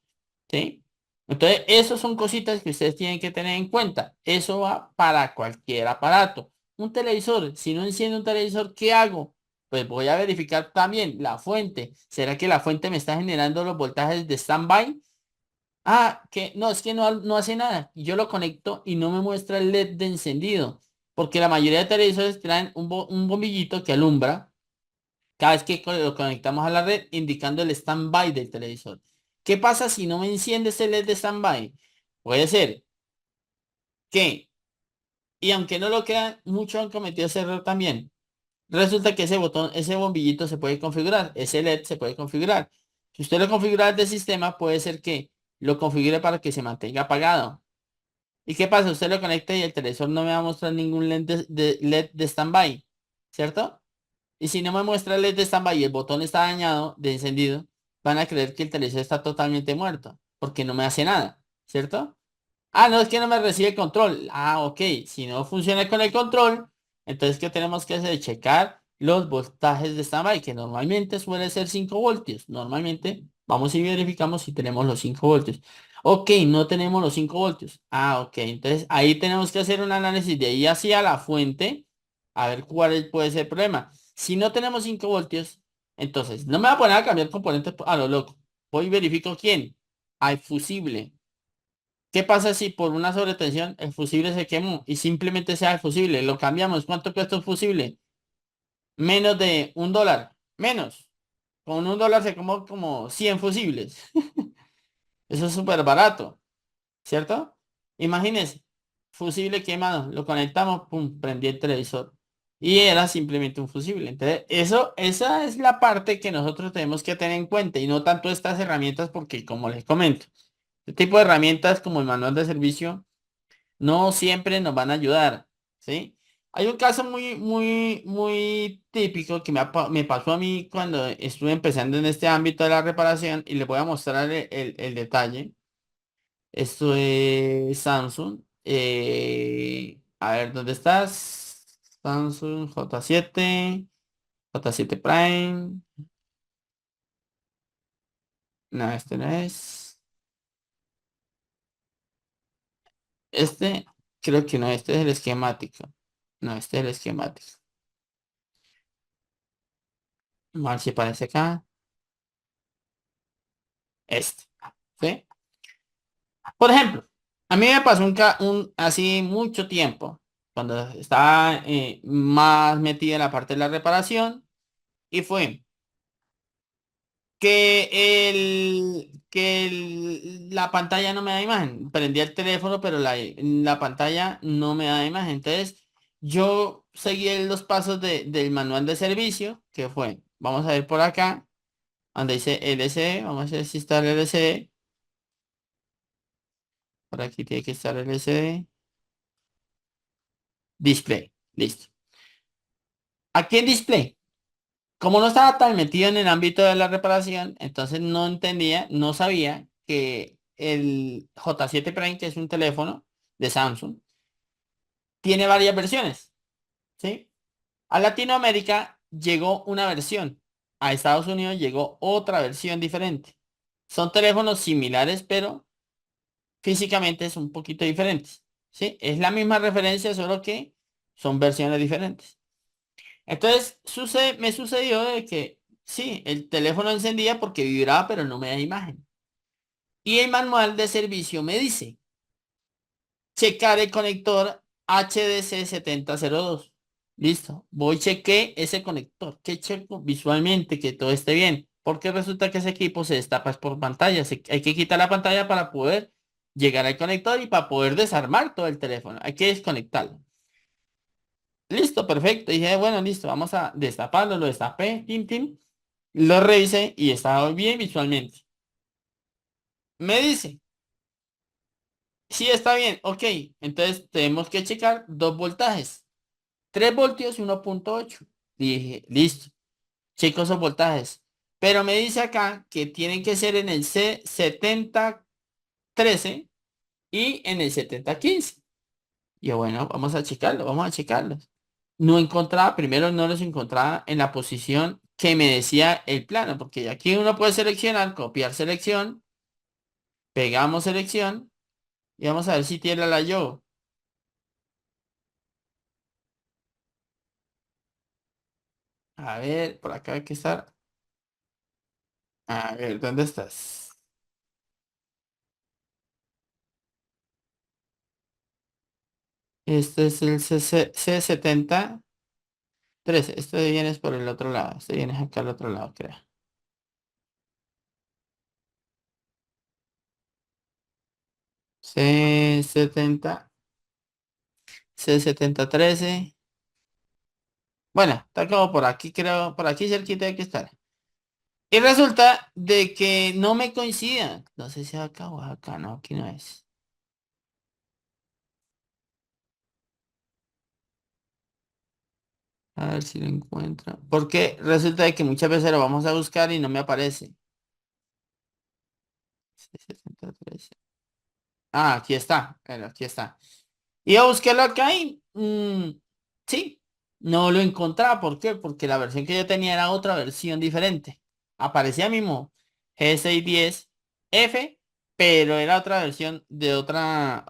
A: ¿sí? Entonces, eso son cositas que ustedes tienen que tener en cuenta. Eso va para cualquier aparato. Un televisor, si no enciende un televisor, ¿qué hago? Pues voy a verificar también la fuente. ¿Será que la fuente me está generando los voltajes de standby? Ah, que no, es que no hace nada. Yo lo conecto y no me muestra el LED de encendido. Porque la mayoría de televisores traen un bombillito que alumbra cada vez que lo conectamos a la red, indicando el standby del televisor. ¿Qué pasa si no me enciende ese LED de standby? Puede ser que, y aunque no lo crean, muchos han cometido ese error también. Resulta que ese botón, ese bombillito se puede configurar, ese LED se puede configurar. Si usted lo configura desde sistema, puede ser que lo configure para que se mantenga apagado. ¿Y qué pasa? Usted lo conecta y el televisor no me va a mostrar ningún LED de standby, ¿cierto? Y si no me muestra el LED de standby y el botón está dañado de encendido, van a creer que el televisor está totalmente muerto, porque no me hace nada, ¿cierto? Ah, no, es que no me recibe control. Ah, ok. Si no funciona con el control, entonces ¿qué tenemos que hacer? Checar los voltajes de standby, que normalmente suele ser 5 voltios. Normalmente vamos y verificamos si tenemos los 5 voltios. Ok, no tenemos los 5 voltios. Ah, ok. Entonces ahí tenemos que hacer un análisis de ahí hacia la fuente, a ver puede ser el problema. Si no tenemos 5 voltios, entonces no me voy a poner a cambiar componentes a lo loco. Voy y verifico quién. Al fusible. ¿Qué pasa si por una sobretensión el fusible se quemó y simplemente sea el fusible? Lo cambiamos. ¿Cuánto cuesta un fusible? Menos de $1. Menos. Con $1 se quemó como 100 fusibles. Eso es súper barato, ¿cierto? Imagínense, fusible quemado. Lo conectamos, pum, prendí el televisor. Y era simplemente un fusible. Entonces, esa es la parte que nosotros tenemos que tener en cuenta y no tanto estas herramientas porque, como les comento, este tipo de herramientas como el manual de servicio no siempre nos van a ayudar, ¿sí? Hay un caso muy típico que me pasó a mí cuando estuve empezando en este ámbito de la reparación y les voy a mostrar el detalle. Esto es Samsung. A ver, ¿dónde estás? Samsung J7 Prime. No, este no es. Este, creo que no, este es el esquemático. No, este es el esquemático. Vamos a ver si aparece acá. Este. ¿Sí? Por ejemplo, a mí me pasó así mucho tiempo, cuando estaba más metida en la parte de la reparación, y fue la pantalla no me da imagen. Prendí el teléfono, pero la pantalla no me da imagen. Entonces, yo seguí los pasos del manual de servicio, que fue, vamos a ver por acá, donde dice LCD, vamos a ver si está el LCD. Por aquí tiene que estar el LCD. Display, listo. Aquí en display, como no estaba tan metido en el ámbito de la reparación, entonces no entendía, no sabía que el J7 Prime, que es un teléfono, de Samsung, tiene varias versiones, ¿sí? A Latinoamérica llegó una versión, a Estados Unidos llegó otra versión diferente. Son teléfonos similares, pero físicamente son un poquito diferentes, ¿sí? Es la misma referencia, solo que son versiones diferentes. Entonces, me sucedió de que, sí, el teléfono encendía porque vibraba, pero no me da imagen. Y el manual de servicio me dice, checar el conector HDC7002. Listo, voy, chequé ese conector, que checo visualmente que todo esté bien, porque resulta que ese equipo se destapa es por pantalla, hay que quitar la pantalla para poder llegar al conector y para poder desarmar todo el teléfono, hay que desconectarlo. Listo, perfecto, dije, bueno, listo, vamos a destaparlo, lo destapé, tim, tim, lo revisé y estaba bien visualmente. Me dice, sí, está bien, ok, entonces tenemos que checar dos voltajes. 3 voltios y 1,8. Dije, listo, checo esos voltajes. Pero me dice acá que tienen que ser en el C7013 y en el 7015. Y yo, bueno, vamos a checarlo, vamos a checarlos. No encontraba, primero no los encontraba en la posición que me decía el plano, porque aquí uno puede seleccionar, copiar selección, pegamos selección y vamos a ver si tiene la yo. A ver, por acá hay que estar. A ver, ¿dónde estás? Este es el C7013. Este viene por el otro lado. Este viene acá al otro lado, creo. C70, C7013. Bueno, está como por aquí, creo. Por aquí cerquita hay que estar. Y resulta de que no me coincida. No sé si es acá o es acá. No, aquí no es. A ver si lo encuentro. Porque resulta de que muchas veces lo vamos a buscar y no me aparece. C7013. Ah, aquí está. Bueno, aquí está. Iba a buscarlo acá y sí, no lo encontraba. ¿Por qué? Porque la versión que yo tenía era otra versión diferente. Aparecía mismo G610F, pero era otra versión de otra,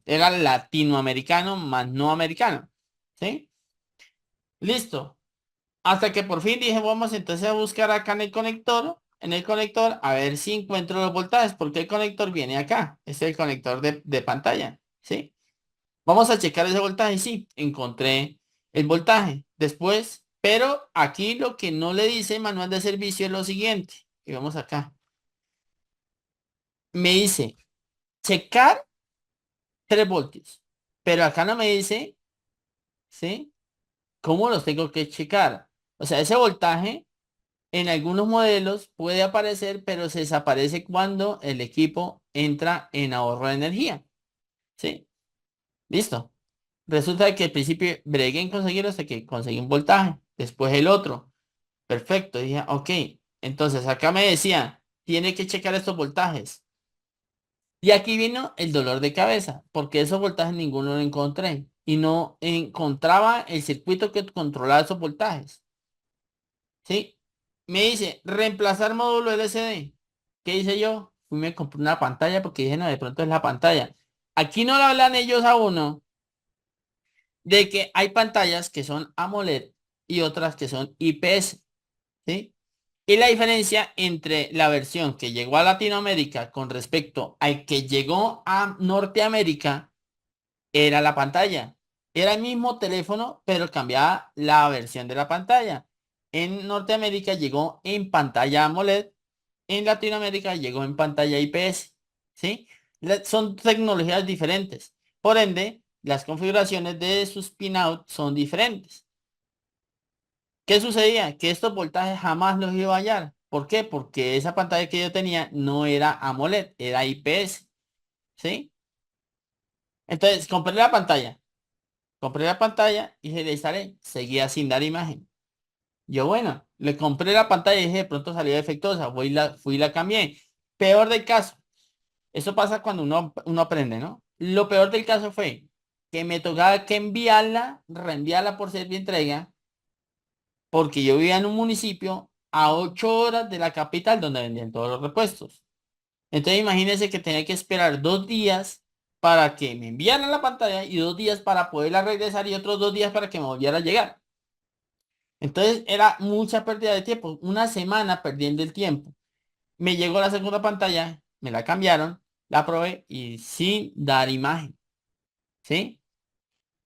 A: era latinoamericano más no americano. ¿Sí? Listo. Hasta que por fin dije, vamos entonces a buscar acá en el conector, a ver si encuentro los voltajes, porque el conector viene acá. Este es el conector de pantalla. ¿Sí? Vamos a checar ese voltaje. Sí, encontré el voltaje. Después, pero aquí lo que no le dice el manual de servicio es lo siguiente. Y vamos acá. Me dice checar 3 voltios. Pero acá no me dice, ¿sí? ¿Cómo los tengo que checar? O sea, ese voltaje en algunos modelos puede aparecer, pero se desaparece cuando el equipo entra en ahorro de energía. ¿Sí? Listo. Resulta que al principio bregué en conseguirlo hasta que conseguí un voltaje. Después el otro. Perfecto. Dije, ok. Entonces acá me decía, tiene que checar estos voltajes. Y aquí vino el dolor de cabeza, porque esos voltajes ninguno lo encontré. Y no encontraba el circuito que controlaba esos voltajes. ¿Sí? Me dice, reemplazar módulo LCD. ¿Qué hice yo? Fui y me compré una pantalla porque dije, no, de pronto es la pantalla. Aquí no le hablan ellos a uno de que hay pantallas que son AMOLED y otras que son IPS, ¿sí? Y la diferencia entre la versión que llegó a Latinoamérica con respecto al que llegó a Norteamérica era la pantalla. Era el mismo teléfono, pero cambiaba la versión de la pantalla. En Norteamérica llegó en pantalla AMOLED, en Latinoamérica llegó en pantalla IPS, ¿sí? Son tecnologías diferentes. Por ende, las configuraciones de sus pinout son diferentes. ¿Qué sucedía? Que estos voltajes jamás los iba a hallar. ¿Por qué? Porque esa pantalla que yo tenía no era AMOLED, era IPS, ¿sí? Entonces, compré la pantalla y se le instalé, seguía sin dar imagen. Yo, bueno, le compré la pantalla y dije, de pronto salió defectuosa, fui y la cambié. Peor del caso, eso pasa cuando uno aprende, ¿no? Lo peor del caso fue que me tocaba que enviarla, reenviarla por entrega, porque yo vivía en un municipio a 8 horas de la capital donde vendían todos los repuestos. Entonces imagínense que tenía que esperar 2 días para que me enviaran la pantalla y 2 días para poderla regresar y otros 2 días para que me volviera a llegar. Entonces era mucha pérdida de tiempo, una semana perdiendo el tiempo. Me llegó la segunda pantalla, me la cambiaron, la probé y sin dar imagen, ¿sí?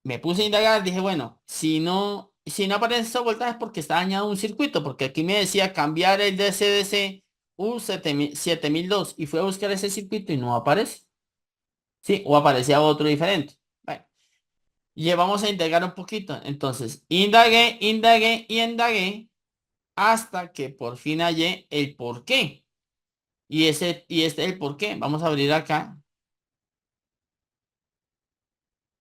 A: Me puse a indagar, dije, bueno, si no aparece estos voltajes es porque está dañado un circuito, porque aquí me decía cambiar el DCDC U7002 y fui a buscar ese circuito y no aparece, ¿sí? O aparecía otro diferente. Bueno, y vamos a indagar un poquito. Entonces, indagué, indagué y indagué hasta que por fin hallé el por qué. Y este es el por qué. Vamos a abrir acá.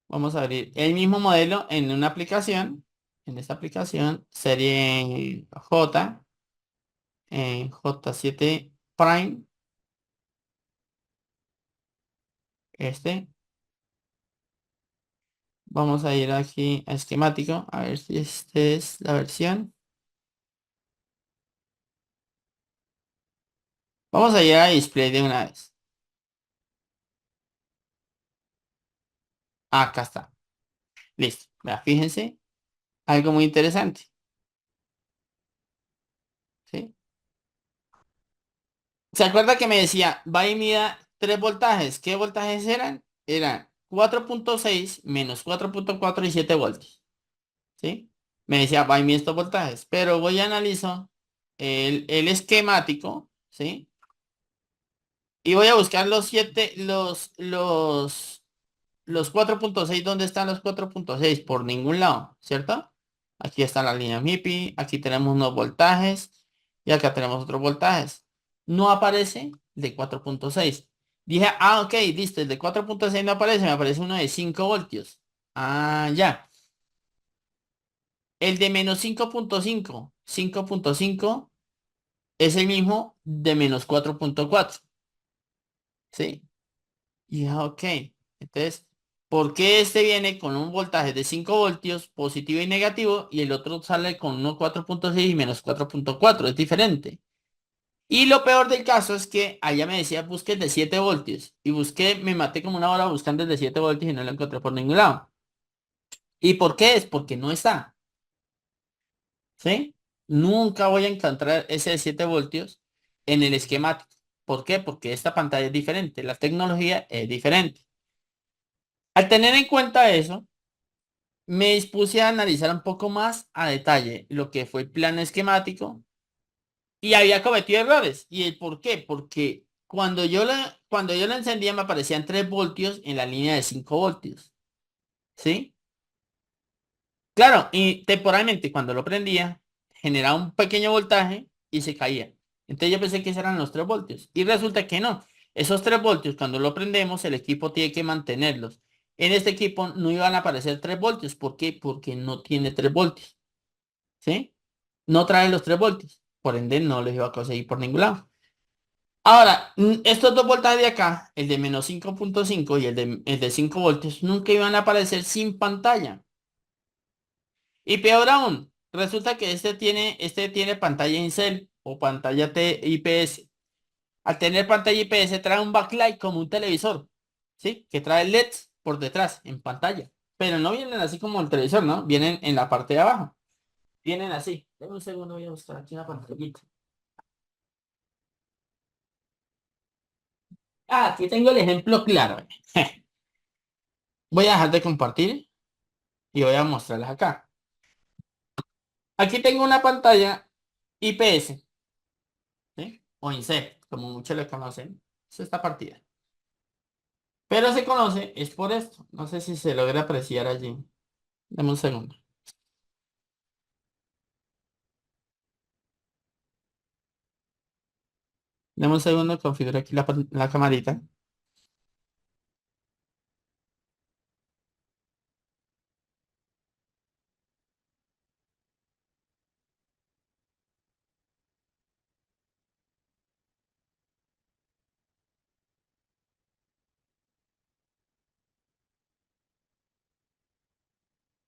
A: Vamos a abrir el mismo modelo en una aplicación. En esta aplicación, serie J, J7 Prime. Este. Vamos a ir aquí a esquemático. A ver si esta es la versión. Vamos a ir a display de una vez. Acá está. Listo. Vea, fíjense. Algo muy interesante. ¿Sí? ¿Se acuerda que me decía, va y mida 3 voltajes? ¿Qué voltajes eran? Eran 4,6 menos 4,4 y 7 voltios. ¿Sí? Me decía, va y mide estos voltajes. Pero voy a analizo el esquemático, ¿sí? Y voy a buscar los 4,6. ¿Dónde están los 4,6? Por ningún lado, ¿cierto? Aquí está la línea MIPI, aquí tenemos unos voltajes y acá tenemos otros voltajes. No aparece el de 4,6. Dije, ok, listo, el de 4,6 no aparece, me aparece uno de 5 voltios. Ah, ya. El de menos 5,5 es el mismo de menos 4,4, ¿sí? Y ok. Entonces, ¿por qué este viene con un voltaje de 5 voltios, positivo y negativo, y el otro sale con uno 4,6 y menos 4,4? Es diferente. Y lo peor del caso es que allá me decía busque el de 7 voltios. Y busqué, me maté como una hora buscando el de 7 voltios y no lo encontré por ningún lado. ¿Y por qué? Es porque no está. ¿Sí? Nunca voy a encontrar ese de 7 voltios en el esquemático. ¿Por qué? Porque esta pantalla es diferente. La tecnología es diferente. Al tener en cuenta eso, me dispuse a analizar un poco más a detalle lo que fue el plano esquemático y había cometido errores. ¿Y el por qué? Porque cuando yo la encendía me aparecían 3 voltios en la línea de 5 voltios. ¿Sí? Claro, y temporalmente cuando lo prendía generaba un pequeño voltaje y se caía. Entonces yo pensé que esos eran los 3 voltios. Y resulta que no. Esos 3 voltios cuando lo prendemos el equipo tiene que mantenerlos. En este equipo no iban a aparecer 3 voltios. ¿Por qué? Porque no tiene 3 voltios. ¿Sí? No trae los 3 voltios. Por ende, no los iba a conseguir por ningún lado. Ahora, estos dos voltajes de acá, el de menos 5,5 y el de 5 voltios, nunca iban a aparecer sin pantalla. Y peor aún, resulta que este tiene pantalla Incel o pantalla IPS. Al tener pantalla IPS trae un backlight como un televisor, ¿sí? Que trae LEDs por detrás, en pantalla. Pero no vienen así como el televisor, ¿no? Vienen en la parte de abajo. Vienen así. Deme un segundo, voy a buscar aquí una pantallita. Ah, aquí tengo el ejemplo claro. Voy a dejar de compartir y voy a mostrarles acá. Aquí tengo una pantalla IPS, ¿sí? O INC, como muchos le conocen. Es esta partida. Pero se conoce es por esto. No sé si se logra apreciar allí. Dame un segundo. Dame un segundo, configuro aquí la camarita.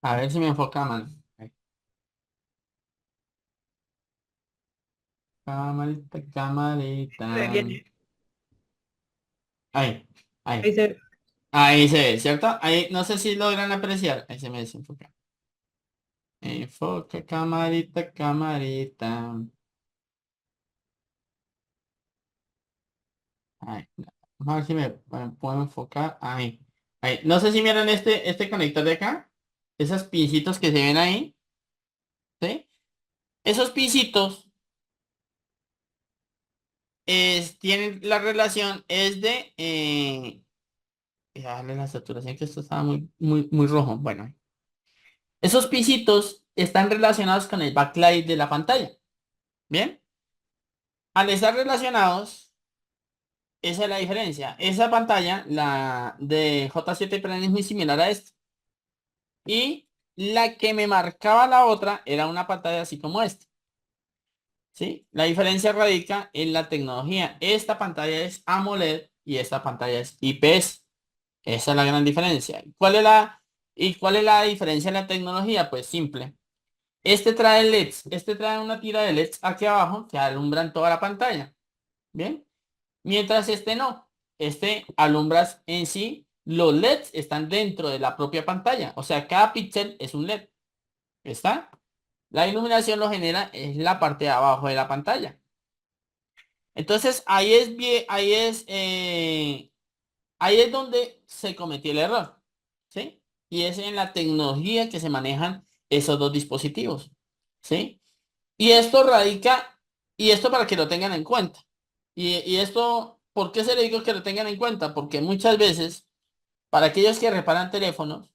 A: A ver si me enfoca, man. Ahí. Camarita, camarita.
B: Se viene.
A: Ahí, ahí.
B: Ahí se-
A: Ahí se ve, ¿cierto? Ahí, no sé si logran apreciar. Ahí se me desenfoca. Enfoca, camarita, camarita. Ahí. Vamos a ver si me puedo enfocar. Ahí. Ahí. No sé si miran este conector de acá. Esos pincitos que se ven ahí. ¿Sí? Esos pincitos tienen la relación es de... darle la saturación que esto estaba muy rojo. Bueno. Esos pincitos están relacionados con el backlight de la pantalla. ¿Bien? Al estar relacionados... Esa es la diferencia. Esa pantalla, la de J7 Prime es muy similar a esta. Y la que me marcaba la otra era una pantalla así como esta. ¿Sí? La diferencia radica en la tecnología. Esta pantalla es AMOLED y esta pantalla es IPS. Esa es la gran diferencia. ¿Y cuál es la diferencia en la tecnología? Pues simple. Este trae LEDs. Este trae una tira de LEDs aquí abajo que alumbran toda la pantalla. ¿Bien? Mientras este no, este alumbras en sí, los LEDs están dentro de la propia pantalla, o sea, cada píxel es un LED, ¿está? La iluminación lo genera en la parte de abajo de la pantalla. Entonces ahí es donde se cometió el error, ¿sí? Y es en la tecnología que se manejan esos dos dispositivos, ¿sí? Y esto radica, y esto para que lo tengan en cuenta. Y esto, ¿por qué se le digo que lo tengan en cuenta? Porque muchas veces, para aquellos que reparan teléfonos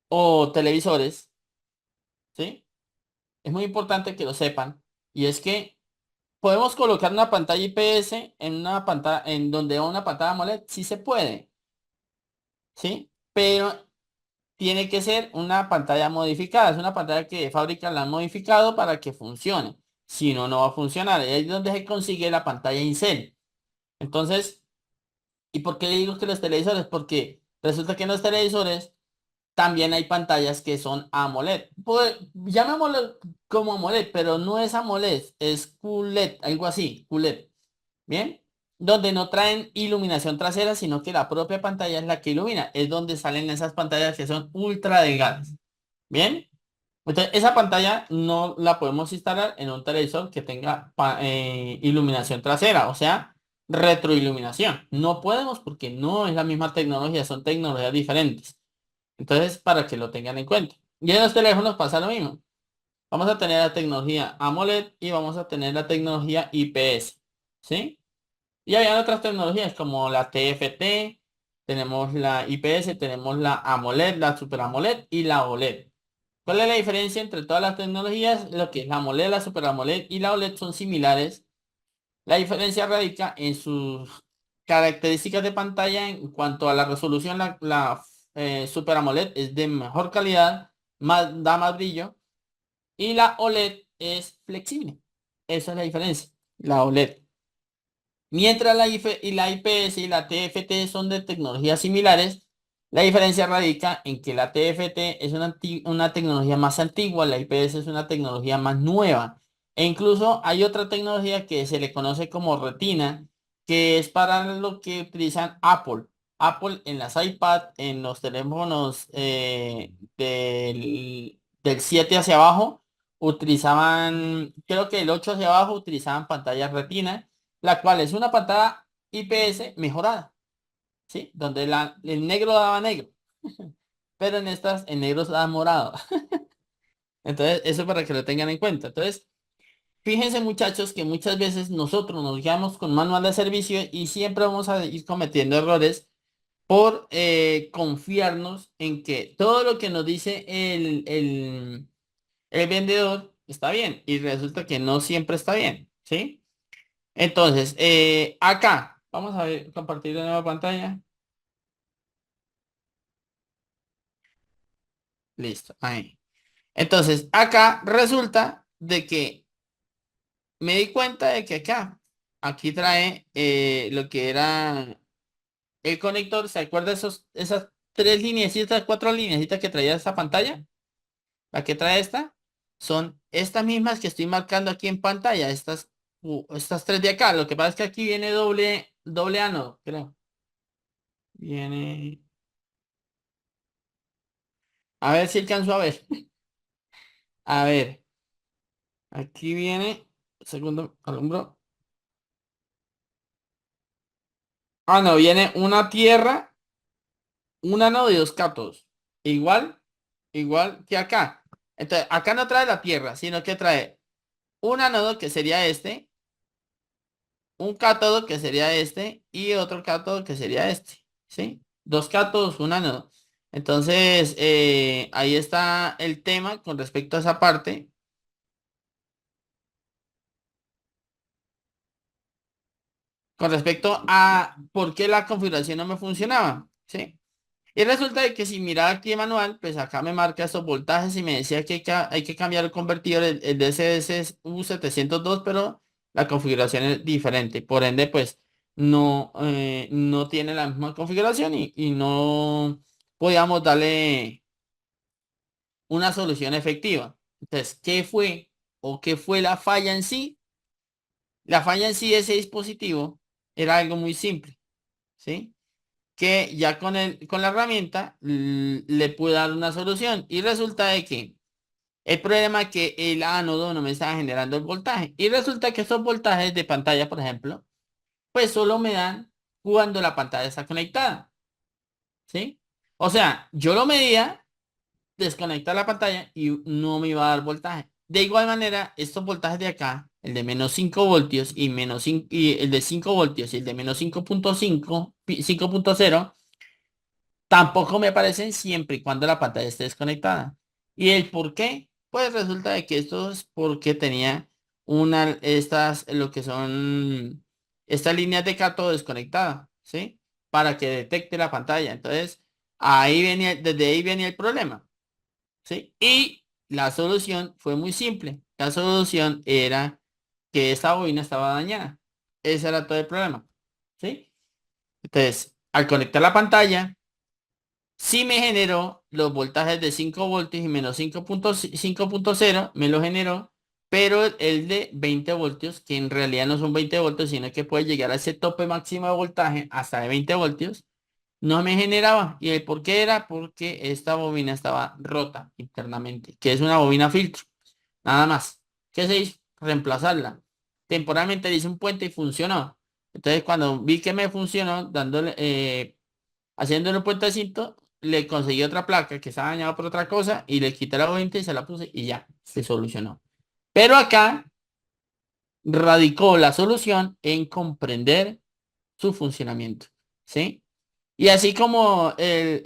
A: o televisores, ¿sí? Es muy importante que lo sepan. Y es que podemos colocar una pantalla IPS en una pantalla, en donde va una pantalla AMOLED, sí se puede, ¿sí? Pero tiene que ser una pantalla modificada. Es una pantalla que de fábrica la han modificado para que funcione. Si no, no va a funcionar. Y ahí es donde se consigue la pantalla Incel. Entonces, ¿y por qué digo que los televisores? Porque resulta que en los televisores también hay pantallas que son AMOLED. Pues, llamémoslo como AMOLED, pero no es AMOLED, es QLED, algo así, QLED. ¿Bien? Donde no traen iluminación trasera, sino que la propia pantalla es la que ilumina. Es donde salen esas pantallas que son ultra delgadas. ¿Bien? Entonces, esa pantalla no la podemos instalar en un televisor que tenga iluminación trasera, o sea, retroiluminación. No podemos porque no es la misma tecnología, son tecnologías diferentes. Entonces, para que lo tengan en cuenta. Y en los teléfonos pasa lo mismo. Vamos a tener la tecnología AMOLED y vamos a tener la tecnología IPS. ¿Sí? Y hay otras tecnologías como la TFT, tenemos la IPS, tenemos la AMOLED, la Super AMOLED y la OLED. ¿Cuál es la diferencia entre todas las tecnologías? Lo que es la AMOLED, la Super AMOLED y la OLED son similares. La diferencia radica en sus características de pantalla en cuanto a la resolución. La Super AMOLED es de mejor calidad, da más brillo y la OLED es flexible. Esa es la diferencia, la OLED. Mientras la IPS y la TFT son de tecnologías similares, la diferencia radica en que la TFT es una tecnología más antigua, la IPS es una tecnología más nueva. E incluso hay otra tecnología que se le conoce como retina, que es para lo que utilizan Apple. Apple en las iPad, en los teléfonos del 7 hacia abajo, utilizaban, creo que el 8 hacia abajo utilizaban pantallas retina, la cual es una pantalla IPS mejorada, ¿sí? Donde el negro daba negro, pero en estas el negro daba morado. Entonces, eso para que lo tengan en cuenta. Entonces, fíjense muchachos que muchas veces nosotros nos guiamos con manual de servicio y siempre vamos a ir cometiendo errores por confiarnos en que todo lo que nos dice el vendedor está bien y resulta que no siempre está bien, ¿sí? Entonces, acá, vamos a ver, compartir la nueva pantalla. Listo, ahí. Entonces, acá resulta de que me di cuenta de que aquí trae lo que era el conector. ¿Se acuerda esas tres lineecitas, cuatro lineecitas que traía esta pantalla, la que trae esta, son estas mismas que estoy marcando aquí en pantalla, estas tres de acá. Lo que pasa es que aquí viene doble ánodo, creo. Viene, a ver si alcanzo a ver. A ver, aquí viene, segundo alumbro. Ah, no, viene una tierra, un ánodo y dos cátodos. Igual, igual que acá. Entonces, acá no trae la tierra, sino que trae un ánodo que sería este, un cátodo que sería este y otro cátodo que sería este, ¿sí? Dos cátodos, un ánodo. Entonces, ahí está el tema con respecto a esa parte, con respecto a por qué la configuración no me funcionaba, ¿sí? Y resulta de que si miraba aquí el manual, pues acá me marca estos voltajes y me decía que hay que cambiar el convertidor, el DCS es U702, pero la configuración es diferente. Por ende, pues no tiene la misma configuración y no podíamos darle una solución efectiva. Entonces, ¿qué fue o qué fue la falla en sí? La falla en sí de ese dispositivo era algo muy simple, ¿sí? Que ya con la herramienta le pude dar una solución y resulta de que el problema es que el ánodo no me estaba generando el voltaje y resulta que esos voltajes de pantalla, por ejemplo, pues solo me dan cuando la pantalla está conectada, ¿sí? O sea, yo lo medía, desconectar la pantalla y no me iba a dar voltaje. De igual manera, estos voltajes de acá, el de menos 5 voltios y menos 5 y el de 5 voltios y el de menos 5.5, 5.0 tampoco me aparecen siempre y cuando la pantalla esté desconectada. ¿Y el por qué? Pues resulta de que esto es porque tenía lo que son estas líneas de cátodo desconectadas, ¿sí? Para que detecte la pantalla. Entonces, desde ahí venía el problema, ¿sí? Y la solución fue muy simple. La solución era que esa bobina estaba dañada. Ese era todo el problema, ¿sí? Entonces, al conectar la pantalla, sí me generó los voltajes de 5 voltios y menos 5.0 me lo generó, pero el de 20 voltios, que en realidad no son 20 voltios, sino que puede llegar a ese tope máximo de voltaje hasta de 20 voltios, no me generaba. ¿Y el por qué era? Porque esta bobina estaba rota internamente, que es una bobina filtro, nada más. ¿Qué se hizo? Reemplazarla. Temporalmente le hice un puente y funcionó. Entonces cuando vi que me funcionó, haciéndole un puentecito, le conseguí otra placa que estaba dañada por otra cosa y le quité la 20 y se la puse y ya, se solucionó. Pero acá radicó la solución en comprender su funcionamiento, ¿sí? Y así como el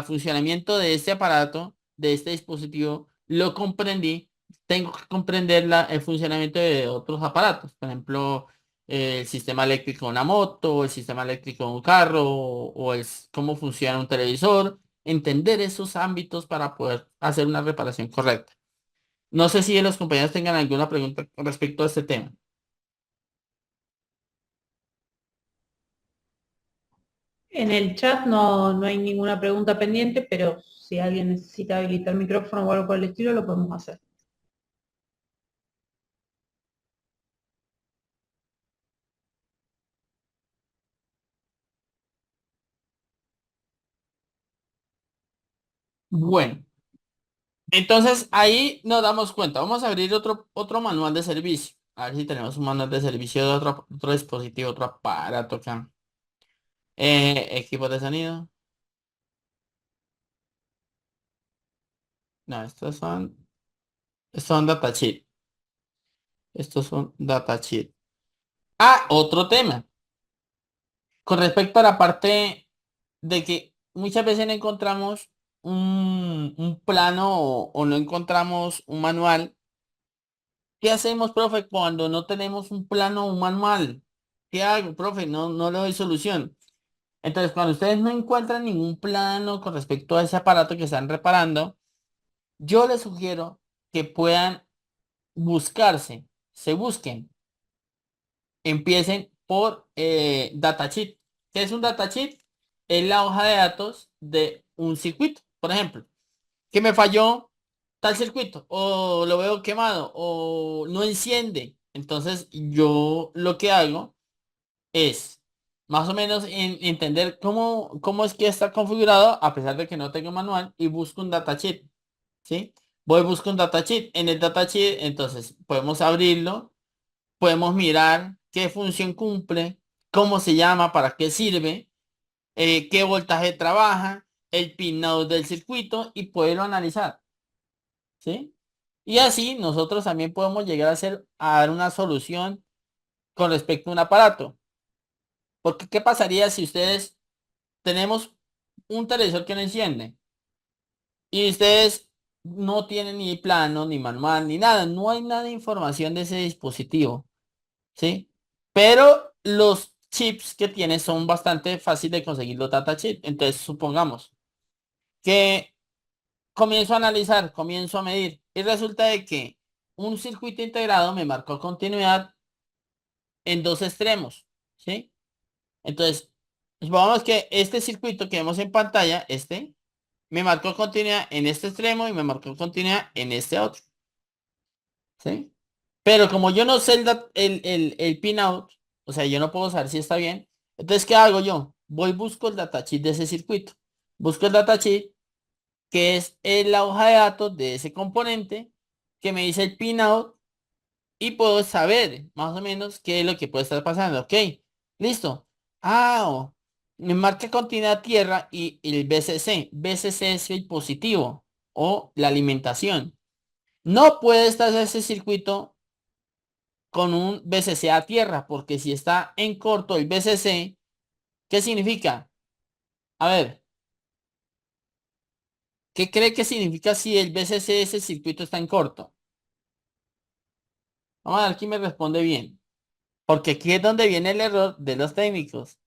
A: funcionamiento de este aparato, de este dispositivo, lo comprendí, tengo que comprender el funcionamiento de otros aparatos. Por ejemplo, el sistema eléctrico de una moto, el sistema eléctrico de un carro, cómo funciona un televisor. Entender esos ámbitos para poder hacer una reparación correcta. No sé si los compañeros tengan alguna pregunta con respecto a este tema.
B: En el chat no hay ninguna pregunta pendiente, pero si alguien necesita habilitar micrófono o algo por el estilo, lo podemos hacer.
A: Bueno. Entonces ahí nos damos cuenta. Vamos a abrir otro manual de servicio. A ver si tenemos un manual de servicio de otro dispositivo, otro aparato acá. Equipo de sonido. No, estos son datasheet. Estos son datasheet. Ah, otro tema. Con respecto a la parte de que muchas veces no encontramos un plano o no encontramos un manual. ¿Qué hacemos, profe, cuando no tenemos un plano o un manual? ¿Qué hago, profe? No le doy solución. Entonces, cuando ustedes no encuentran ningún plano con respecto a ese aparato que están reparando, yo les sugiero que puedan se busquen, empiecen por datasheet. ¿Qué es un datasheet? es la hoja de datos de un circuito. Por ejemplo, que me falló tal circuito, o lo veo quemado, o no enciende. Entonces yo lo que hago es más o menos entender cómo es que está configurado, a pesar de que no tengo manual, y busco un datasheet, ¿sí? Voy, busco un datasheet. En el datasheet, entonces podemos abrirlo, podemos mirar qué función cumple, cómo se llama, para qué sirve, qué voltaje trabaja, el pinout del circuito y poderlo analizar, ¿sí? Y así nosotros también podemos llegar a dar una solución con respecto a un aparato. Porque ¿qué pasaría si ustedes tenemos un televisor que no enciende y ustedes no tienen ni plano, ni manual, ni nada? No hay nada de información de ese dispositivo, ¿sí? Pero los chips que tiene son bastante fáciles de conseguir los data chips. Entonces supongamos que comienzo a analizar, comienzo a medir y resulta de que un circuito integrado me marcó continuidad en dos extremos, ¿sí? Entonces, supongamos que este circuito que vemos en pantalla, me marcó continuidad en este extremo y me marcó continuidad en este otro, ¿sí? Pero como yo no sé el pinout, o sea, yo no puedo saber si está bien, entonces, ¿qué hago yo? Voy, busco el datasheet de ese circuito. Busco el datasheet, que es la hoja de datos de ese componente, que me dice el pinout y puedo saber más o menos qué es lo que puede estar pasando. Ok, listo. Me marca continuidad tierra y el BCC. BCC es el positivo o la alimentación. No puede estar ese circuito con un BCC a tierra, porque si está en corto el BCC, ¿qué significa? A ver, ¿qué cree que significa si el BCC, ese circuito está en corto? Vamos a ver quién me responde bien, porque aquí es donde viene el error de los técnicos.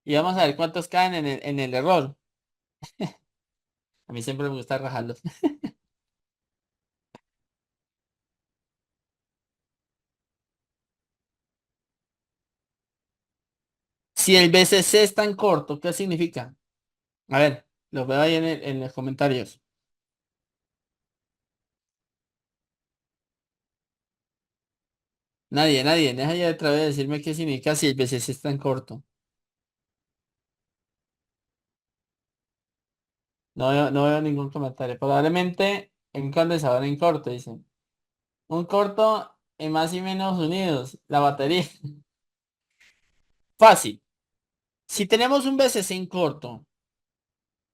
A: Y vamos a ver cuántos caen en el error. A mí siempre me gusta rajarlos. Si el BCC es tan corto, ¿qué significa? A ver, lo veo ahí en los comentarios. Nadie, deja ya otra vez de decirme qué significa si el BCC es tan corto. No veo ningún comentario. Probablemente un condensador en corto, dicen. Un corto en más y menos unidos. La batería. Fácil. Si tenemos un BCC en corto,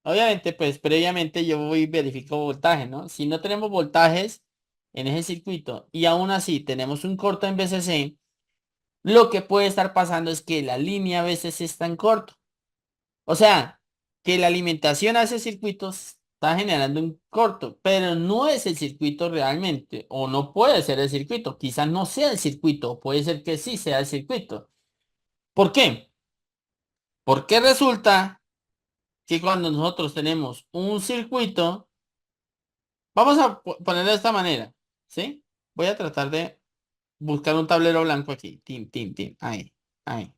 A: obviamente, pues previamente yo voy y verifico voltaje, ¿no? Si no tenemos voltajes en ese circuito y aún así tenemos un corto en BCC, lo que puede estar pasando es que la línea a veces está en corto. O sea, que la alimentación a ese circuito está generando un corto, pero no es el circuito realmente, o no puede ser el circuito. Quizás no sea el circuito, puede ser que sí sea el circuito. ¿Por qué? Porque resulta que cuando nosotros tenemos un circuito, vamos a ponerlo de esta manera, ¿sí? Voy a tratar de buscar un tablero blanco aquí. Tin, tin, tin. Ahí, ahí,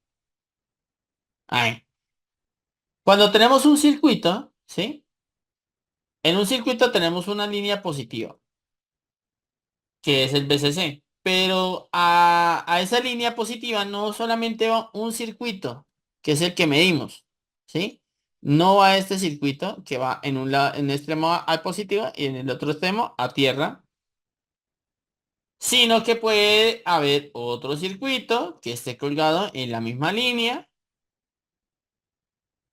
A: ahí. Cuando tenemos un circuito, ¿sí? En un circuito tenemos una línea positiva, que es el VCC. Pero a esa línea positiva no solamente va un circuito, que es el que medimos, ¿sí? No va este circuito que va en un lado, en el extremo a positivo y en el otro extremo a tierra, sino que puede haber otro circuito que esté colgado en la misma línea,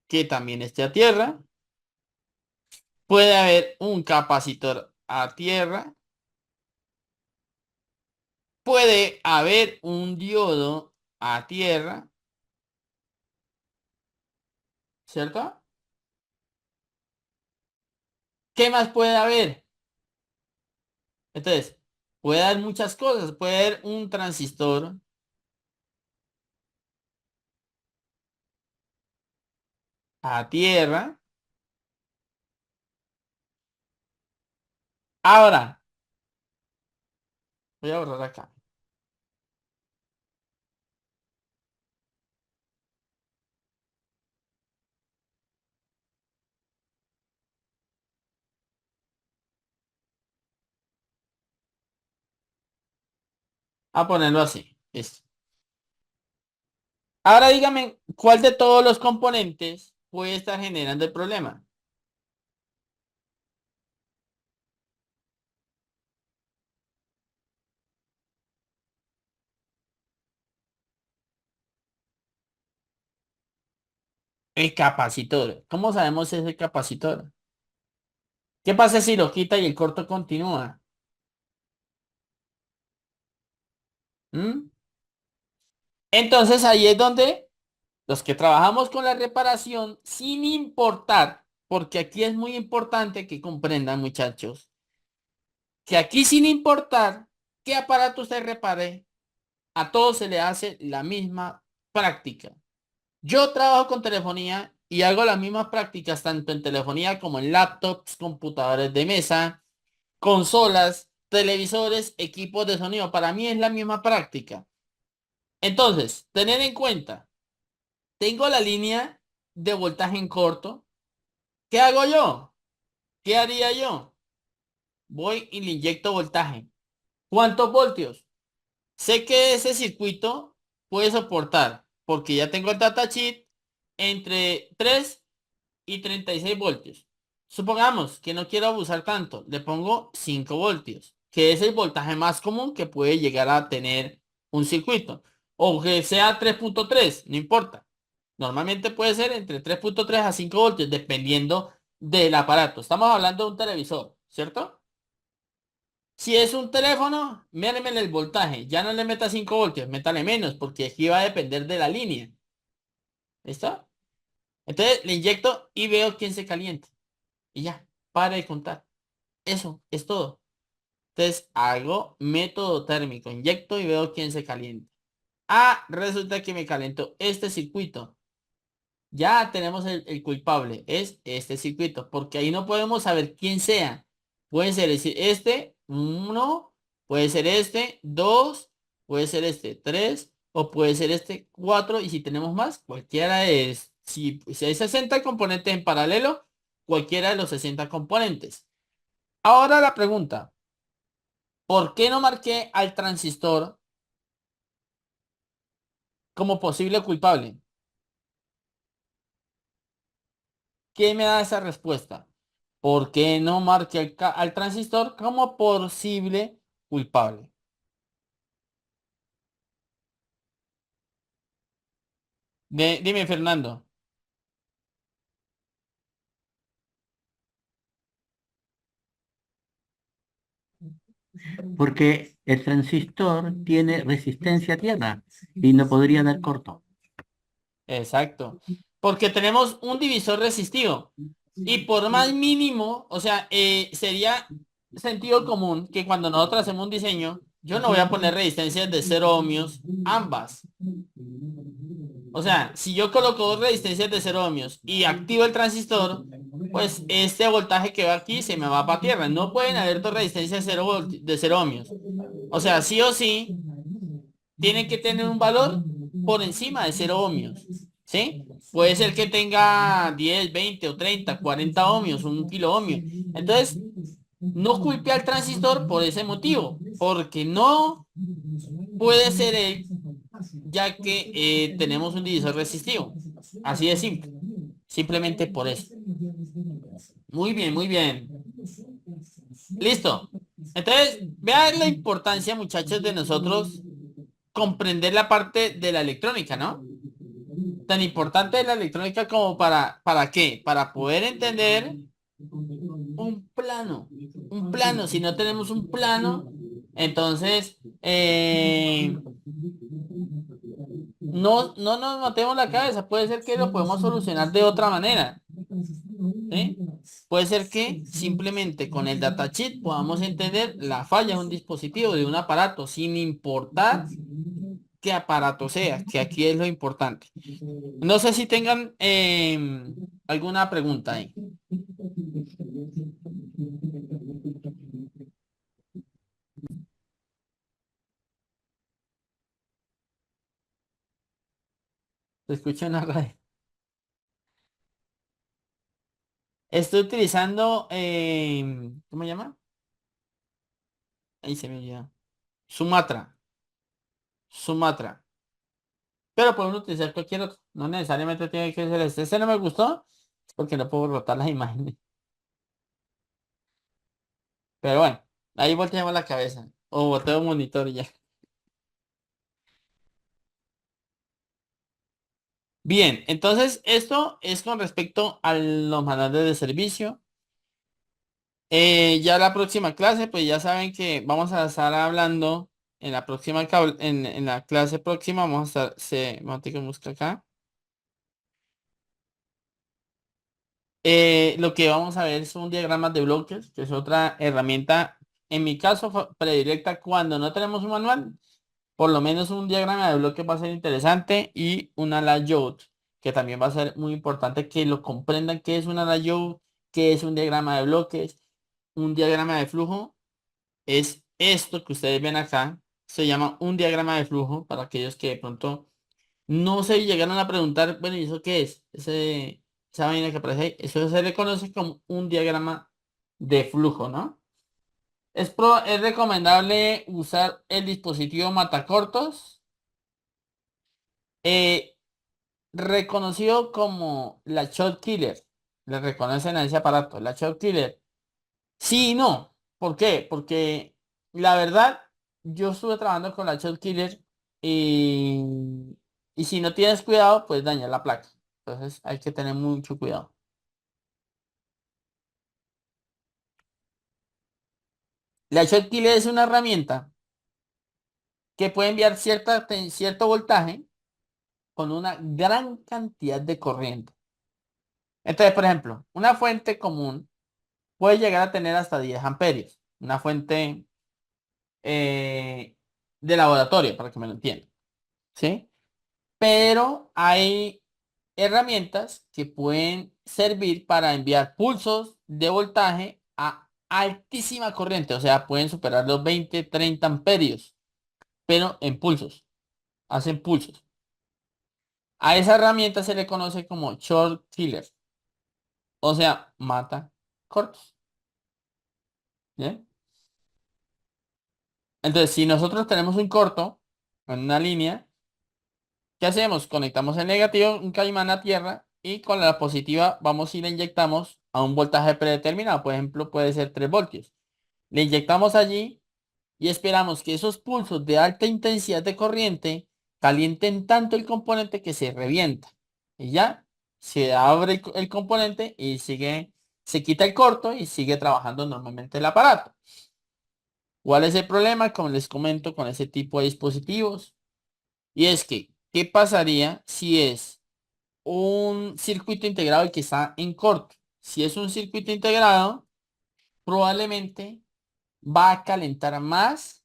A: que también esté a tierra. Puede haber un capacitor a tierra. Puede haber un diodo a tierra, ¿cierto? ¿Qué más puede haber? Entonces, puede haber muchas cosas. Puede haber un transistor a tierra. Ahora, voy a borrar acá. A ponerlo así. Listo. Ahora dígame, ¿cuál de todos los componentes puede estar generando el problema? El capacitor. ¿Cómo sabemos si es el capacitor? ¿Qué pasa si lo quita y el corto continúa? ¿Mm? Entonces ahí es donde los que trabajamos con la reparación, sin importar, porque aquí es muy importante que comprendan, muchachos, que aquí sin importar qué aparato usted repare, a todos se le hace la misma práctica. Yo trabajo con telefonía y hago las mismas prácticas tanto en telefonía como en laptops, computadores de mesa, consolas, televisores, equipos de sonido. Para mí es la misma práctica. Entonces, tener en cuenta, tengo la línea de voltaje en corto. ¿Qué hago yo? ¿Qué haría yo? Voy y le inyecto voltaje. ¿Cuántos voltios? Sé que ese circuito puede soportar, porque ya tengo el datasheet, entre 3 y 36 voltios. Supongamos que no quiero abusar tanto, le pongo 5 voltios, que es el voltaje más común que puede llegar a tener un circuito. O que sea 3.3, no importa. Normalmente puede ser entre 3.3 a 5 voltios, dependiendo del aparato. Estamos hablando de un televisor, ¿cierto? Si es un teléfono, méremele el voltaje. Ya no le meta 5 voltios, métale menos, porque aquí va a depender de la línea. ¿Listo? Entonces le inyecto y veo quién se calienta. Y ya, para de contar. Eso es todo. Entonces hago método térmico, inyecto y veo quién se calienta. Ah, resulta que me calentó este circuito. Ya tenemos el culpable, es este circuito, porque ahí no podemos saber quién sea. Puede ser este, uno, puede ser este, dos, puede ser este, tres, o puede ser este, cuatro, y si tenemos más, cualquiera es, si hay 60 componentes en paralelo, cualquiera de los 60 componentes. Ahora la pregunta, ¿por qué no marqué al transistor como posible culpable? ¿Quién me da esa respuesta? ¿Por qué no marqué al transistor como posible culpable? Dime, Fernando.
C: Porque el transistor tiene resistencia a tierra y no podría dar corto.
A: Exacto. Porque tenemos un divisor resistivo. Y por más mínimo, o sea, sería sentido común que cuando nosotros hacemos un diseño, yo no voy a poner resistencias de 0 ohmios ambas. O sea, si yo coloco dos resistencias de 0 ohmios y activo el transistor, pues este voltaje que va aquí se me va para tierra. No pueden haber dos resistencias de 0 ohmios. O sea, sí o sí, tienen que tener un valor por encima de 0 ohmios. ¿Sí? Puede ser que tenga 10, 20 o 30, 40 ohmios, un kilo ohmio. Entonces, no culpe al transistor por ese motivo, porque no puede ser él, ya que tenemos un divisor resistivo. Así de simple. Simplemente por eso. Muy bien, muy bien. Listo. Entonces, vean la importancia, muchachos, de nosotros comprender la parte de la electrónica, ¿no? Tan importante es la electrónica como ¿para qué? Para poder entender un plano. Un plano. Si no tenemos un plano, entonces no nos matemos la cabeza. Puede ser que lo podemos solucionar de otra manera. ¿Sí? Puede ser que simplemente con el datasheet podamos entender la falla de un dispositivo, de un aparato, sin importar qué aparato sea, que aquí es lo importante. No sé si tengan alguna pregunta ahí. Se escucha en la radio. Estoy utilizando, ¿cómo se llama? Ahí se me olvidó. Sumatra. Sumatra. Pero podemos utilizar cualquier otro. No necesariamente tiene que ser este. Este no me gustó. Es porque no puedo rotar las imágenes. Pero bueno, ahí volteamos la cabeza. O volteo un monitor y ya. Bien, entonces esto es con respecto a los manuales de servicio. Ya la próxima clase, pues ya saben que vamos a estar hablando en la próxima, en la clase próxima, vamos a estar, vamos a tener que buscar acá. Lo que vamos a ver son diagramas de bloques, que es otra herramienta, en mi caso, predilecta cuando no tenemos un manual. Por lo menos un diagrama de bloques va a ser interesante y una layout, que también va a ser muy importante que lo comprendan qué es una layout, qué es un diagrama de bloques, un diagrama de flujo. Es esto que ustedes ven acá. Se llama un diagrama de flujo para aquellos que de pronto no se llegaron a preguntar, bueno, ¿y eso qué es? Esa vaina que aparece ahí, eso se le conoce como un diagrama de flujo, ¿no? Es recomendable usar el dispositivo matacortos, eh, reconocido como la Shot Killer. Le reconocen a ese aparato, la Shot Killer. Sí y no. ¿Por qué? Porque la verdad, yo estuve trabajando con la Shot Killer y si no tienes cuidado, pues daña la placa. Entonces hay que tener mucho cuidado. La Shot Killer es una herramienta que puede enviar cierto voltaje con una gran cantidad de corriente. Entonces, por ejemplo, una fuente común puede llegar a tener hasta 10 amperios. Una fuente eh, de laboratorio, para que me lo entiendan. ¿Sí? Pero hay herramientas que pueden servir para enviar pulsos de voltaje a altísima corriente, o sea, pueden superar los 20, 30 amperios, pero en pulsos, hacen pulsos. A esa herramienta se le conoce como short killer, o sea, mata cortos. ¿Bien? Entonces, si nosotros tenemos un corto en una línea, ¿qué hacemos? Conectamos el negativo, un caimán a tierra y con la positiva vamos y le inyectamos a un voltaje predeterminado. Por ejemplo, puede ser 3 voltios. Le inyectamos allí y esperamos que esos pulsos de alta intensidad de corriente calienten tanto el componente que se revienta. Y ya se abre el componente y se quita el corto y sigue trabajando normalmente el aparato. ¿Cuál es el problema? Como les comento, con ese tipo de dispositivos. Y es que, ¿qué pasaría si es un circuito integrado y que está en corto? Si es un circuito integrado, probablemente va a calentar más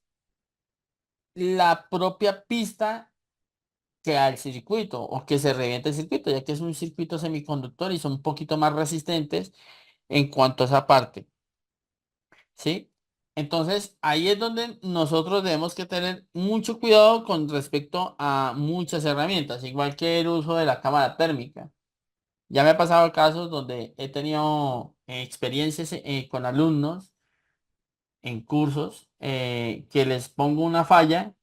A: la propia pista que al circuito o que se reviente el circuito, ya que es un circuito semiconductor y son un poquito más resistentes en cuanto a esa parte, ¿sí? Entonces, ahí es donde nosotros debemos que tener mucho cuidado con respecto a muchas herramientas, igual que el uso de la cámara térmica. Ya me ha pasado casos donde he tenido experiencias con alumnos en cursos que les pongo una falla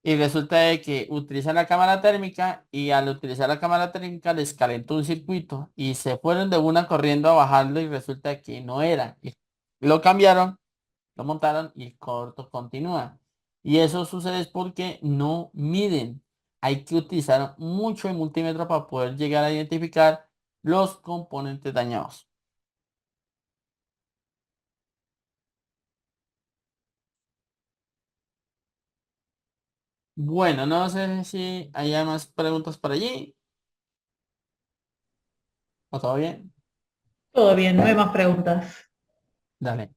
A: y resulta de que utilizan la cámara térmica y al utilizar la cámara térmica les calentó un circuito y se fueron de una corriendo a bajarlo y resulta que no era. Y lo cambiaron, lo montaron y el corto continúa. Y eso sucede es porque no miden. Hay que utilizar mucho el multímetro para poder llegar a identificar los componentes dañados. Bueno, no sé si hay más preguntas por allí. ¿O todo bien?
B: Todo bien, no hay más preguntas.
A: Dale.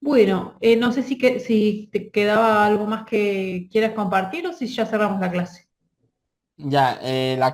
B: Bueno, no sé si te quedaba algo más que quieras compartir o si ya cerramos la clase.
A: Ya, la